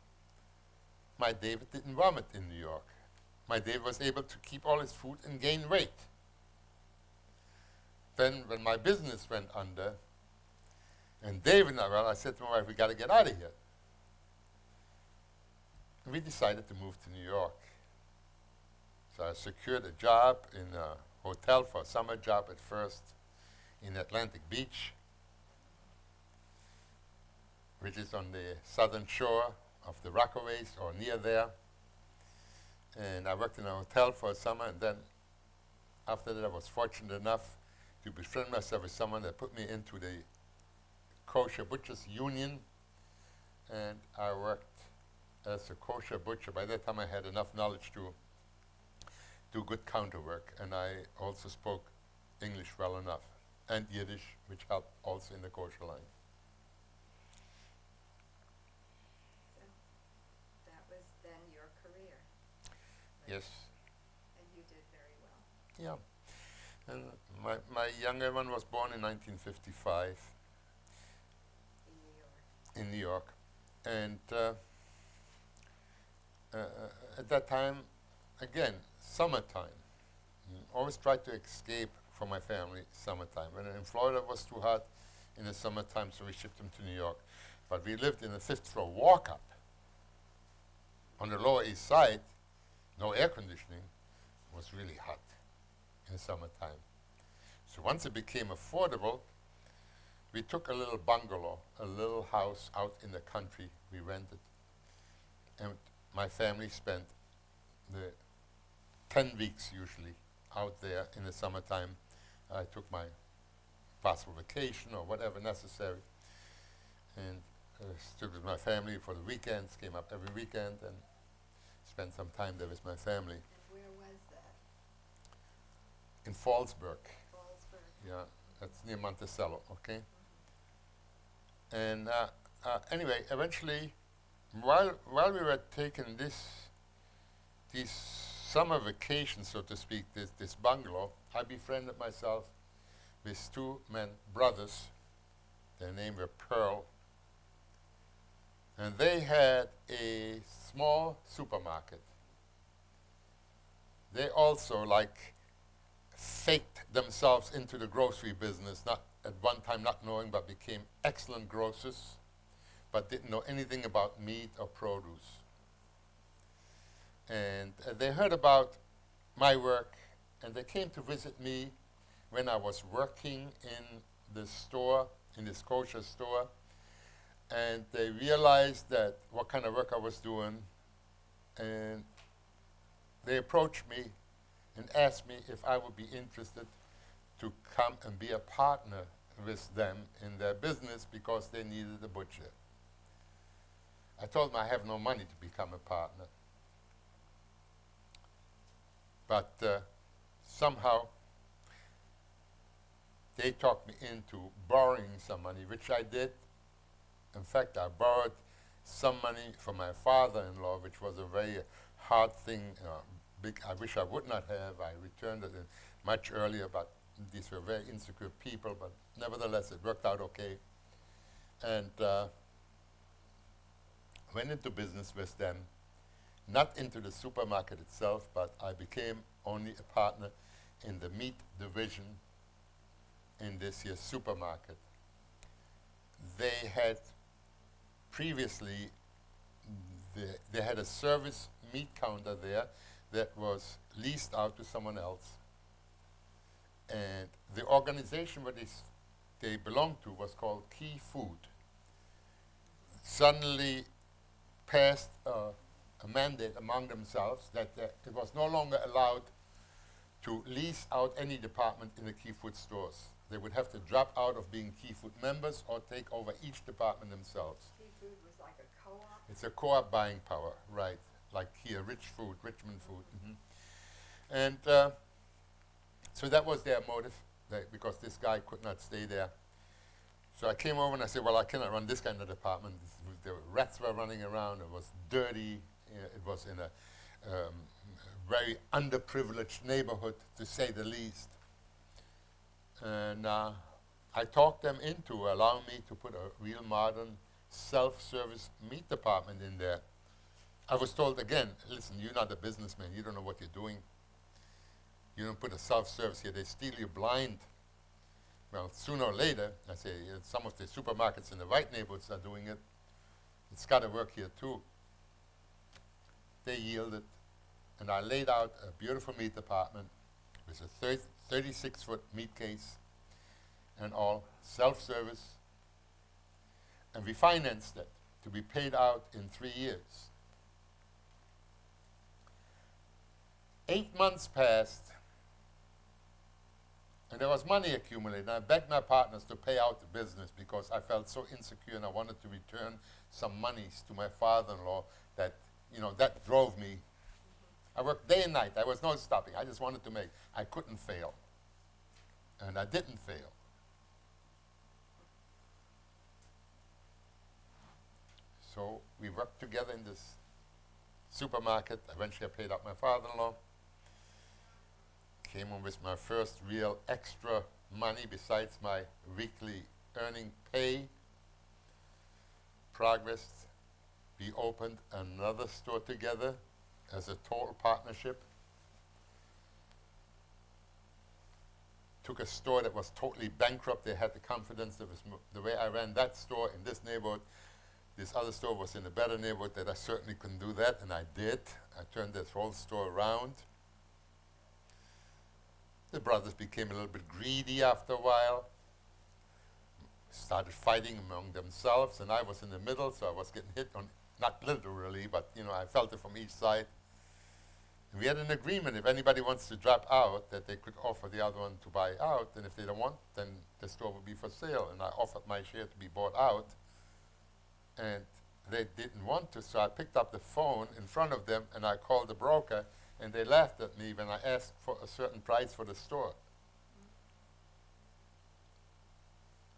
my David didn't vomit in New York. My David was able to keep all his food and gain weight. Then when my business went under, and David, I said to my wife, we got to get out of here. And we decided to move to New York. So I secured a job in a hotel for a summer job at first in Atlantic Beach, which is on the southern shore of the Rockaways or near there. And I worked in a hotel for a summer, and then after that I was fortunate enough to befriend myself with someone that put me into the Kosher Butchers Union, and I worked as a kosher butcher. By that time I had enough knowledge to do good counter work, and I also spoke English well enough, and Yiddish, which helped also in the kosher line. So that was then your career. Right? Yes. And you did very well. Yeah. And my younger one was born in 1955 In New York. in New York. And at that time, again, summertime. Always tried to escape from my family summertime. When in Florida it was too hot in the summertime, so we shipped them to New York. But we lived in a fifth floor walk-up on the Lower East Side, no air conditioning. It was really hot in the summertime. So once it became affordable, we took a little bungalow, a little house out in the country we rented. And my family spent the 10 weeks usually out there in the summertime. I took my possible vacation or whatever necessary, and stood with my family for the weekends, came up every weekend and spent some time there with my family. And where was that? In Fallsburg. Fallsburg. Yeah, that's near Monticello, okay? And anyway, eventually, while we were taking these summer vacations, so to speak, this bungalow, I befriended myself with two men, brothers. Their names were Pearl. And they had a small supermarket. They also, like, faked themselves into the grocery business, not at one time not knowing, but became excellent grocers, but didn't know anything about meat or produce. And they heard about my work, and they came to visit me when I was working in the store, in this kosher store, and they realized that what kind of work I was doing, and they approached me and asked me if I would be interested to come and be a partner with them in their business because they needed a butcher. I told them I have no money to become a partner. But somehow they talked me into borrowing some money, which I did. In fact, I borrowed some money from my father-in-law, which was a very hard thing. I wish I would not have. I returned it much earlier, but these were very insecure people, but nevertheless, it worked out okay. And went into business with them, not into the supermarket itself, but I became only a partner in the meat division in this year's supermarket. They had previously, they had a service meat counter there that was leased out to someone else. And the organization where they belonged to was called Key Food. Suddenly passed a mandate among themselves that it was no longer allowed to lease out any department in the Key Food stores. They would have to drop out of being Key Food members or take over each department themselves. Key Food was like a co-op? It's a co-op buying power, right? Like here, Richmond Food. And so that was their motive, because this guy could not stay there. So I came over and I said, well, I cannot run this kind of department. The rats were running around. It was dirty. It was in a very underprivileged neighborhood, to say the least. And I talked them into allowing me to put a real modern self-service meat department in there. I was told again, listen, you're not a businessman. You don't know what you're doing. You don't put a self-service here. They steal you blind. Well, sooner or later, I say, some of the supermarkets in the white neighborhoods are doing it. It's got to work here too. They yielded, and I laid out a beautiful meat department with a 36-foot meat case and all, self-service. And we financed it to be paid out in 3 years. 8 months passed, And there was money accumulated. And I begged my partners to pay out the business because I felt so insecure and I wanted to return some monies to my father-in-law that, that drove me. I worked day and night. There was no stopping. I just wanted to make. I couldn't fail. And I didn't fail. So we worked together in this supermarket. Eventually I paid out my father-in-law. Came home with my first real extra money besides my weekly earning pay. Progressed. We opened another store together as a total partnership. Took a store that was totally bankrupt. They had the confidence that was the way I ran that store in this neighborhood. This other store was in a better neighborhood that I certainly couldn't do that, and I did. I turned this whole store around. The brothers became a little bit greedy after a while. Started fighting among themselves, and I was in the middle, so I was getting hit on, not literally, but I felt it from each side. And we had an agreement, if anybody wants to drop out, that they could offer the other one to buy out, and if they don't want, then the store would be for sale. And I offered my share to be bought out, and they didn't want to, so I picked up the phone in front of them, and I called the broker, and they laughed at me when I asked for a certain price for the store.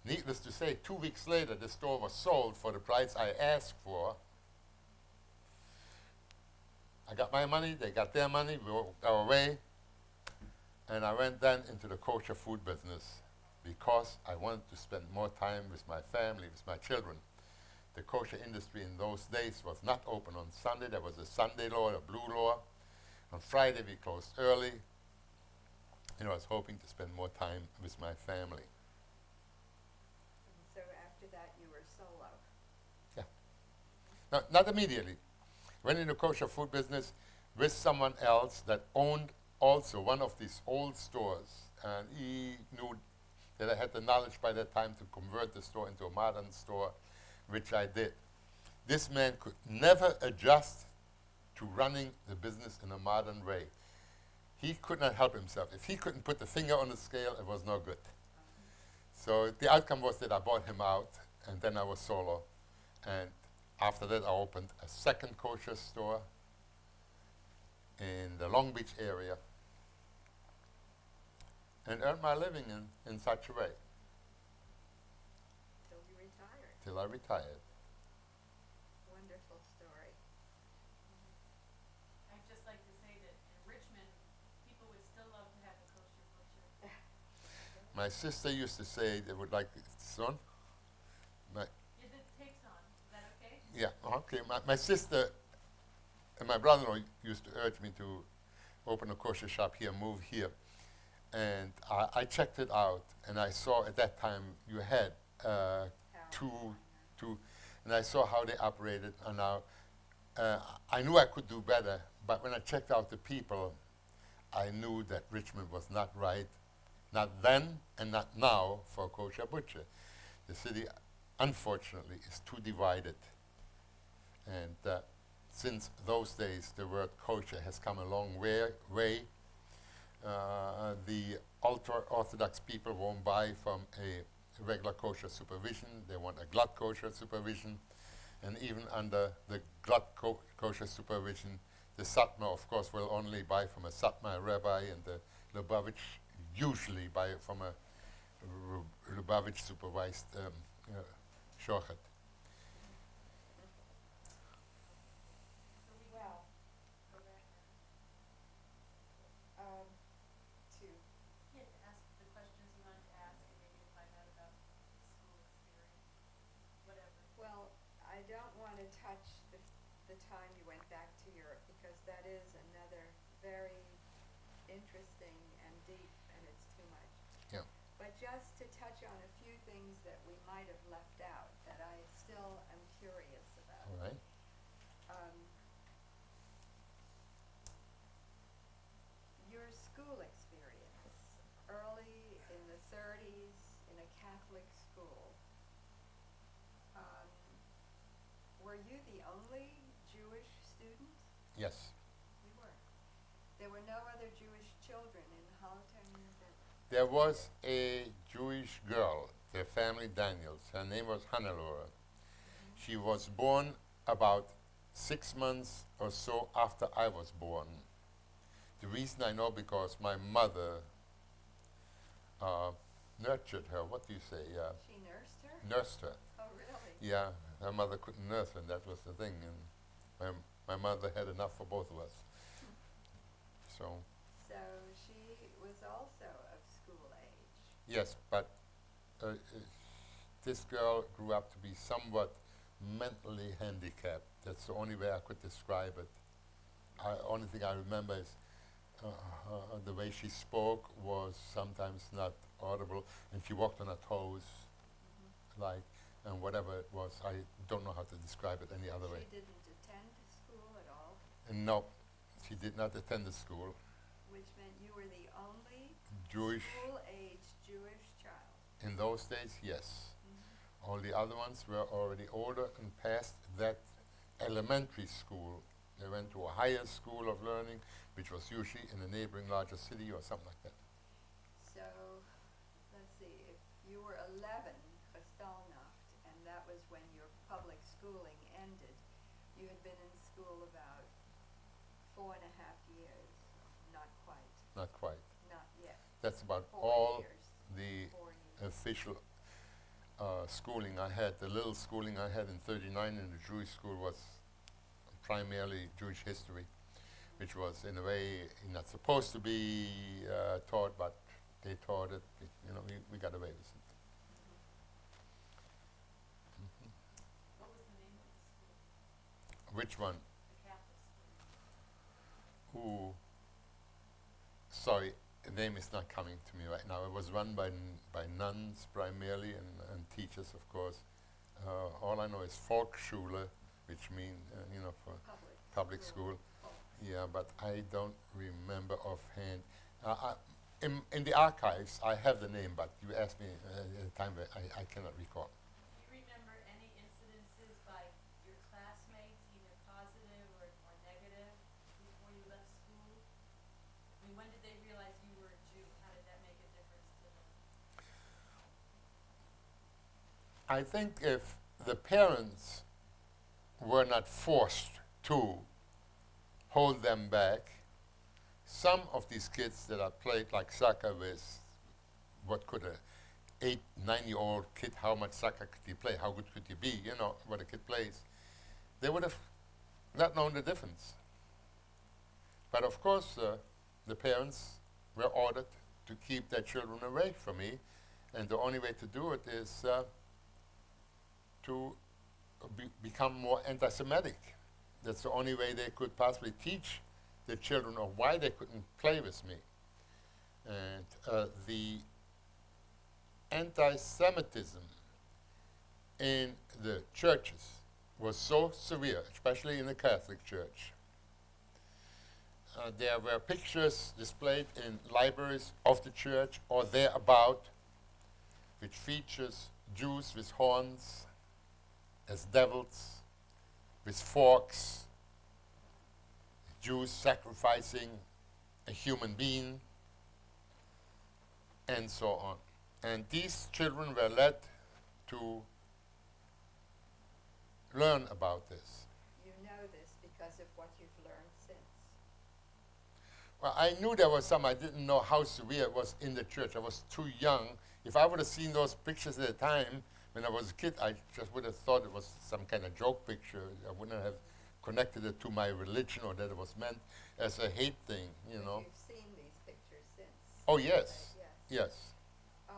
Needless to say, 2 weeks later, the store was sold for the price I asked for. I got my money, they got their money, we walked our way, and I went then into the kosher food business because I wanted to spend more time with my family, with my children. The kosher industry in those days was not open on Sunday. There was a Sunday law, a blue law. On Friday we closed early, and I was hoping to spend more time with my family. And so after that you were solo. Yeah. No, not immediately. Went in the kosher food business with someone else that owned also one of these old stores, and he knew that I had the knowledge by that time to convert the store into a modern store, which I did. This man could never adjust to running the business in a modern way. He could not help himself. If he couldn't put the finger on the scale, it was no good. So the outcome was that I bought him out, and then I was solo. And after that, I opened a second kosher store in the Long Beach area and earned my living in such a way. Till you retired. Till I retired. Wonderful story. I'd just like to say that in Richmond, people would still love to have a kosher butcher. My sister used to say they would like son. If it takes on, is that okay? Yeah, okay. My sister and my brother-in-law used to urge me to open a kosher shop here, move here. And I checked it out, and I saw at that time you had two, and I saw how they operated. And now I knew I could do better, but when I checked out the people, I knew that Richmond was not right, not then and not now for a kosher butcher. The city, unfortunately, is too divided. And since those days, the word kosher has come a long way. The ultra-Orthodox people won't buy from a regular kosher supervision. They want a glad kosher supervision. And even under the glad kosher supervision, the Satmar, of course, will only buy from a Satmar rabbi, and the Lubavitch usually buy from a Lubavitch supervised shochet. Well, to You had to ask the questions you wanted to ask and maybe to find out about school experience, whatever. well, I don't want to touch the time you went back to Europe, because that is another very interesting and deep, and it's too much. Yeah. But just to touch on a few things that we might have left out that I still am curious about. All right. Your school experience, early in the 30s in a Catholic school. Were you the only Jewish student? Yes. You were. There were no other Jewish children in Haltern? There was a Jewish girl, their family Daniels. Her name was Hannelore. She was born about 6 months or so after I was born. The reason I know because my mother nurtured her. What do you say? She nursed her? Nursed her. Oh, really? Yeah, her mother couldn't nurse her, and that was the thing. And my mother had enough for both of us. So So she was also of school age. yes, but this girl grew up to be somewhat mentally handicapped. That's the only way I could describe it. Only thing I remember is the way she spoke was sometimes not audible, and she walked on her toes, like, and whatever it was. I don't know how to describe it any other way. She didn't attend school at all, And no, she did not attend the school. which meant you were the only Jewish, school-age Jewish child. in those days, yes. All the other ones were already older and past that elementary school. They went to a higher school of learning, which was usually in a neighboring larger city or something like that. So, let's see, if you were 11, Kristallnacht, and that was when your public schooling ended, you had been in school about 4.5 years, not quite, Not quite. not yet, That's about 4 all years, the 4 years. official schooling I had. The little schooling I had in 39 in the Jewish school was primarily Jewish history, which was in a way not supposed to be taught, but they taught it. We got away with it. What was the name of the school? Which one? The Catholic school. Ooh. Sorry, the name is not coming to me right now. It was run by nuns primarily and teachers, of course. All I know is Volksschule, which means, for public school. Folks. Yeah, but I don't remember offhand. In the archives, I have the name, but you asked me at a time where I cannot recall. Do you remember any incidences by your classmates, either positive or negative, before you left school? I mean, when did they realize you were a Jew? How did that make a difference to them? I think if the parents were not forced to hold them back, some of these kids that are played like soccer with, what could a 8, 9-year-old kid, how much soccer could he play? How good could he be? What a kid plays. They would have not known the difference. But of course, the parents were ordered to keep their children away from me, and the only way to do it is to become more anti-Semitic. That's the only way they could possibly teach the children of why they couldn't play with me. And the anti-Semitism in the churches was so severe, especially in the Catholic Church. There were pictures displayed in libraries of the church or thereabout, which features Jews with horns, as devils, with forks, Jews sacrificing a human being, and so on. And these children were led to learn about this. You know this because of what you've learned since. Well, I knew there was some. I didn't know how severe it was in the church. I was too young. If I would have seen those pictures at the time, when I was a kid, I just would have thought it was some kind of joke picture. I wouldn't have connected it to my religion or that it was meant as a hate thing, But you've seen these pictures since. Oh, yes. Yes. Yes. Um,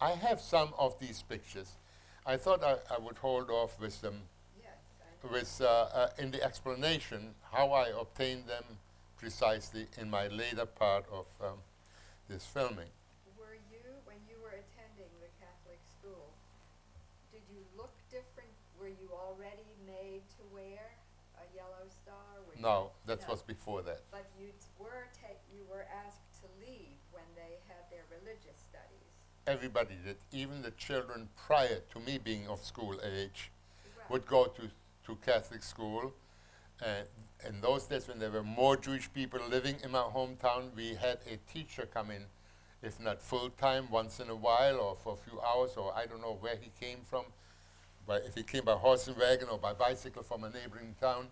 I have some of these pictures. I thought I would hold off with them, yes, I know. in the explanation how I obtained them precisely in my later part of this filming. Were you, when you were attending the Catholic school, did you look different? Were you already made to wear a yellow star? Were you- No, that No. was before that. But you were asked to leave when they had their religious studies. Everybody did, even the children prior to me being of school age, Right. would go to Catholic school. And in those days when there were more Jewish people living in my hometown, we had a teacher come in if not full time, once in a while or for a few hours, or I don't know where he came from, but if he came by horse and wagon or by bicycle from a neighboring town.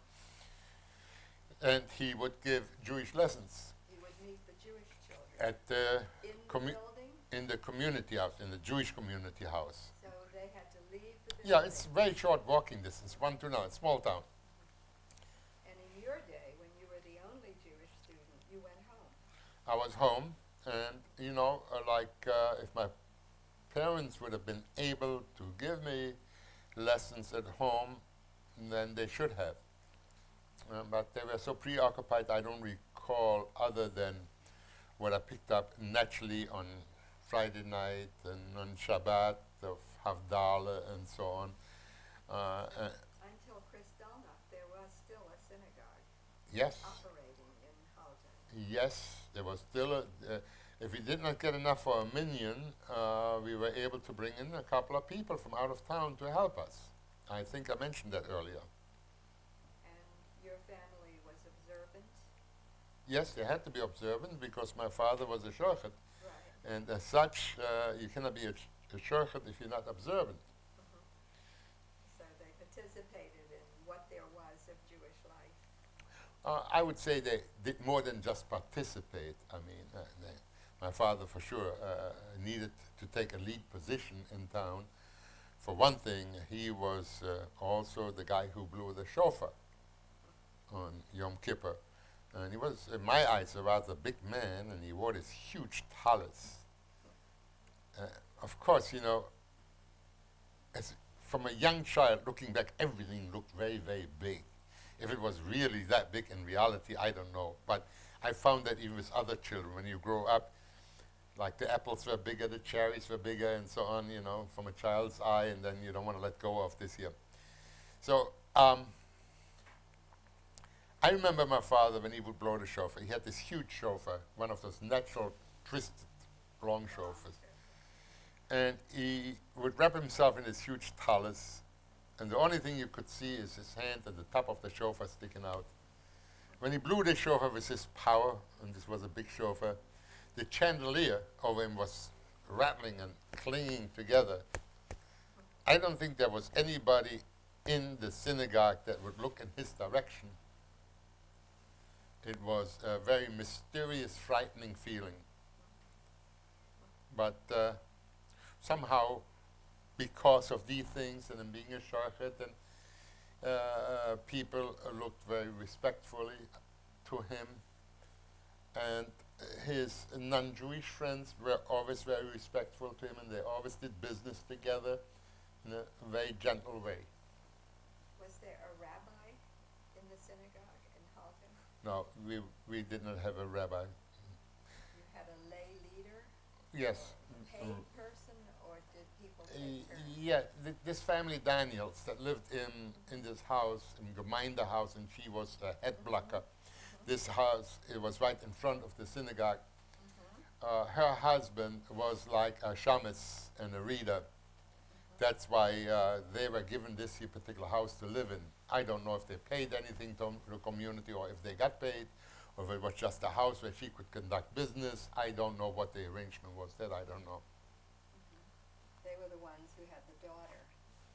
And he would give Jewish lessons You would meet the Jewish children at the in the building, in the community house, in the Jewish community house. so they had to leave the building. Yeah, it's very short walking distance, 1 to 9, small town. And in your day, when you were the only Jewish student, you went home. I was home, and if my parents would have been able to give me lessons at home, then they should have. But they were so preoccupied, I don't recall other than what I picked up naturally on Friday night and on Shabbat of Havdalah and so on. Until Kristallnacht, there was still a synagogue Yes, operating in Haltern. yes, there was still if we did not get enough for a minion, we were able to bring in a couple of people from out of town to help us. I think I mentioned that earlier. And your family was observant, Yes, they had to be observant because my father was a shochet, right? and as such, you cannot be a shochet if you're not observant. So they participated in what there was of Jewish life. I would say they did more than just participate. I mean, my father for sure needed to take a lead position in town. For one thing, he was also the guy who blew the shofar on Yom Kippur. And he was, in my eyes, a rather big man, and he wore this huge tallis. Of course, you know, as from a young child looking back, everything looked very, very big. If it was really that big in reality, I don't know. But I found that even with other children, when you grow up, like the apples were bigger, the cherries were bigger, and so on, you know, from a child's eye, and then you don't want to let go of this here. So, I remember my father when he would blow the shofar. He had this huge shofar, one of those natural twisted long shofars. And he would wrap himself in this huge tallis, and the only thing you could see is his hand at the top of the shofar sticking out. When he blew this shofar with his power, and this was a big shofar, the chandelier over him was rattling and clinging together. I don't think there was anybody in the synagogue that would look in his direction. It was a very mysterious, frightening feeling. But somehow, because of these things and him being a shochet, and people looked very respectfully to him. And his non-Jewish friends were always very respectful to him, and they always did business together in a very gentle way. Was there a rabbi in the synagogue in Haltern? No, we did not have a rabbi. You had a lay leader, Yes. a paid person, or did people take turns? Yeah, this family Daniels that lived in this house, in Gemeinde house, and she was a head blocker. This house, it was right in front of the synagogue. Her husband was like a shamus and a reader. That's why they were given this here particular house to live in. I don't know if they paid anything to the community or if they got paid, or if it was just a house where she could conduct business. I don't know what the arrangement was. That I don't know. They were the ones who had the daughter.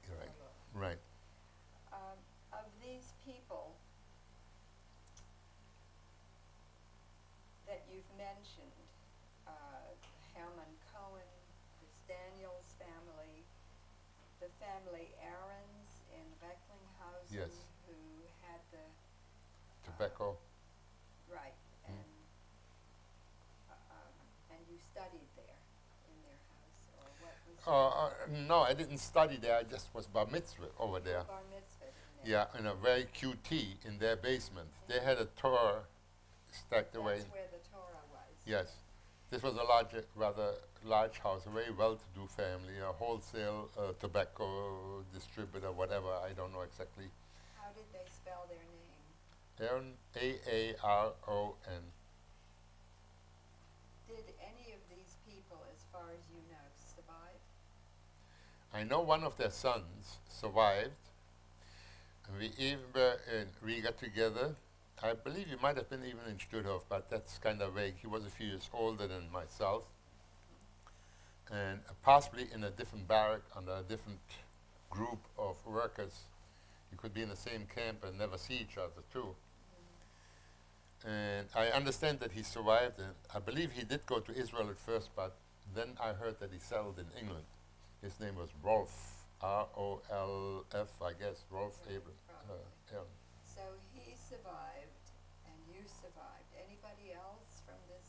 You're right. alone. Right. Of these people that you've mentioned, Herman Cohen, this Daniels family, the family Aarons in Recklinghausen, Yes. who had the Tobacco. right, and you studied there in their house, or what was No, I didn't study there. I just was bar mitzvah over there. bar mitzvah in there? Yeah, in a very QT in their basement. They had a Torah stacked away. That's where the Torah was. Yes. This was a rather large house, a very well-to-do family, a wholesale tobacco distributor, whatever, I don't know exactly. How did they spell their name? Aaron, A-A-R-O-N. Did any of these people, as far as you know, survive? I know one of their sons survived. And we even were in Riga together. I believe he might have been even in Stutthof, but that's kind of vague. He was a few years older than myself. and possibly in a different barrack under a different group of workers. You could be in the same camp and never see each other too. And I understand that he survived, and I believe he did go to Israel at first, but then I heard that he settled in England. His name was Rolf, R-O-L-F, I guess, Rolf Abel. Yeah. So he survived, and you survived. Anybody else from this?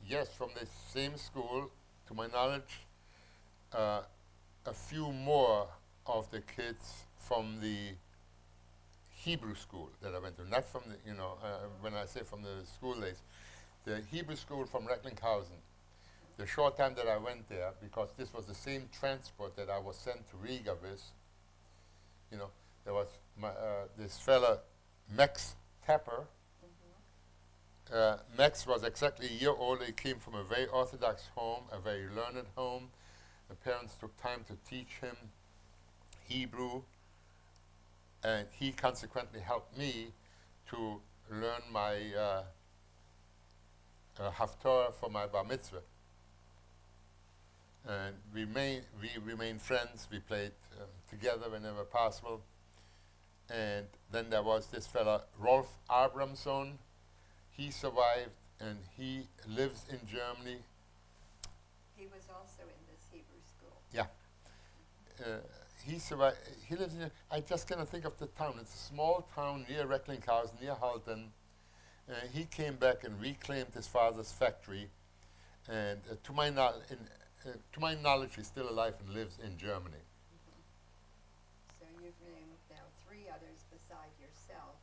Yes, from the same school, to my knowledge, a few more of the kids from the Hebrew school that I went to, not from the, when I say from the school days, the Hebrew school from Recklinghausen. The short time that I went there, because this was the same transport that I was sent to Riga with, there was this fella, Max Tapper. Max was exactly a year old. He came from a very orthodox home, a very learned home. The parents took time to teach him Hebrew, and he consequently helped me to learn my Haftorah for my bar mitzvah. And we remained friends. We played together whenever possible. And then there was this fella, Rolf Abramson. He survived, and he lives in Germany. He was also in this Hebrew school. Yeah. He survived. He lives in. I just cannot think of the town. It's a small town near Recklinghausen, near Haltern. He came back and reclaimed his father's factory, and to my knowledge, he's still alive and lives in Germany. So you've named now 3 others beside yourself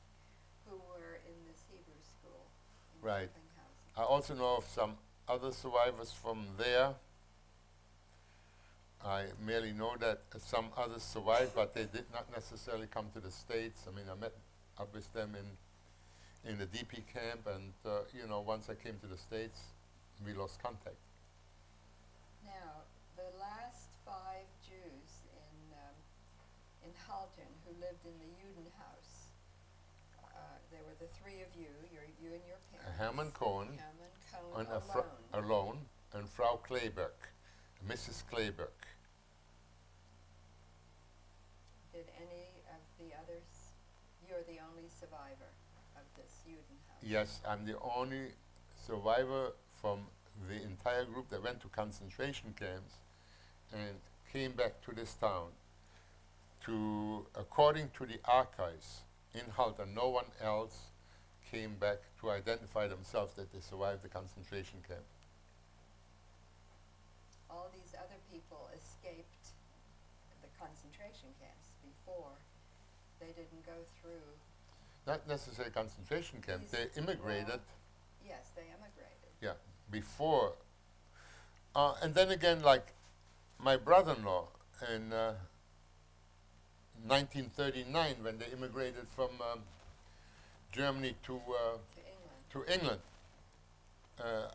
who were in this Hebrew school in Right. Recklinghausen. I also know of some other survivors from there. I merely know that some others survived, but they did not necessarily come to the States. I mean, I met up with them in the DP camp, and once I came to the States, we lost contact. Now, the last 5 Jews in Haltern who lived in the Judenhaus, there were the 3 of you, you and your parents. Hermann Cohen, Hermann Cohen and alone, and Frau Kleberg, Mrs. Kleberg. Did any of the others, you're the only survivor of this Judenhaus? Yes, I'm the only survivor from the entire group that went to concentration camps and came back to this town. According to the archives in Haltern, no one else came back to identify themselves that they survived the concentration camp. All these other people escaped the concentration camps before. They didn't go through. Not necessarily concentration camp, they immigrated. Yes, they emigrated. Yeah, before. And then again, like my brother-in-law in 1939, when they immigrated from Germany to England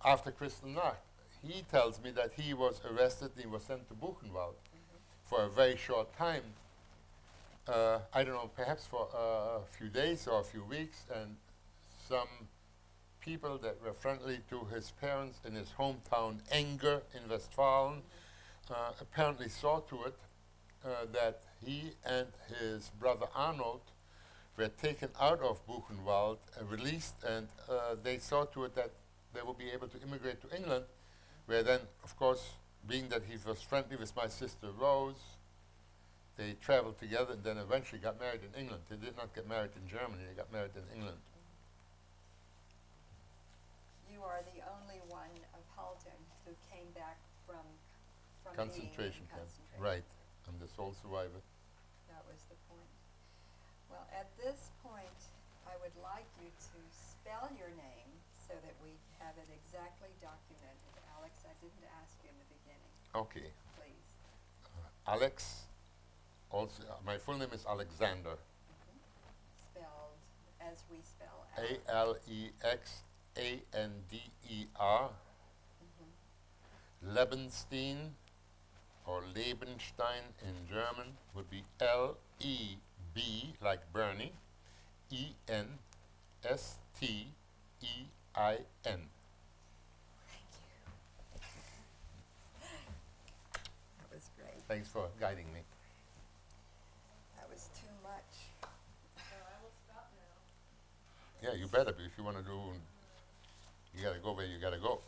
after Kristallnacht, he tells me that he was arrested and he was sent to Buchenwald for a very short time. I don't know, perhaps for a few days or a few weeks, and some people that were friendly to his parents in his hometown Enger in Westfalen apparently saw to it that he and his brother Arnold were taken out of Buchenwald, released, and they saw to it that they would be able to immigrate to England, where then, of course, being that he was friendly with my sister Rose, they traveled together and then eventually got married in England. They did not get married in Germany, they got married in England. You are the only one of Haltern who came back from Concentration being in camp. concentration. Right. I'm the sole survivor. That was the point. Well, at this point, I would like you to spell your name so that we have it exactly documented. Alex, I didn't ask you in the beginning. Okay. Please. Alex, also, my full name is Alexander. Spelled as we spell Alexander. Lebenstein, or Lebenstein in German, would be L-E-B, like Bernie, E-N-S-T-E-I-N. Thanks for guiding me. That was too much. So I will stop now. Yeah, you better be if you want to do. You gotta go where you gotta go.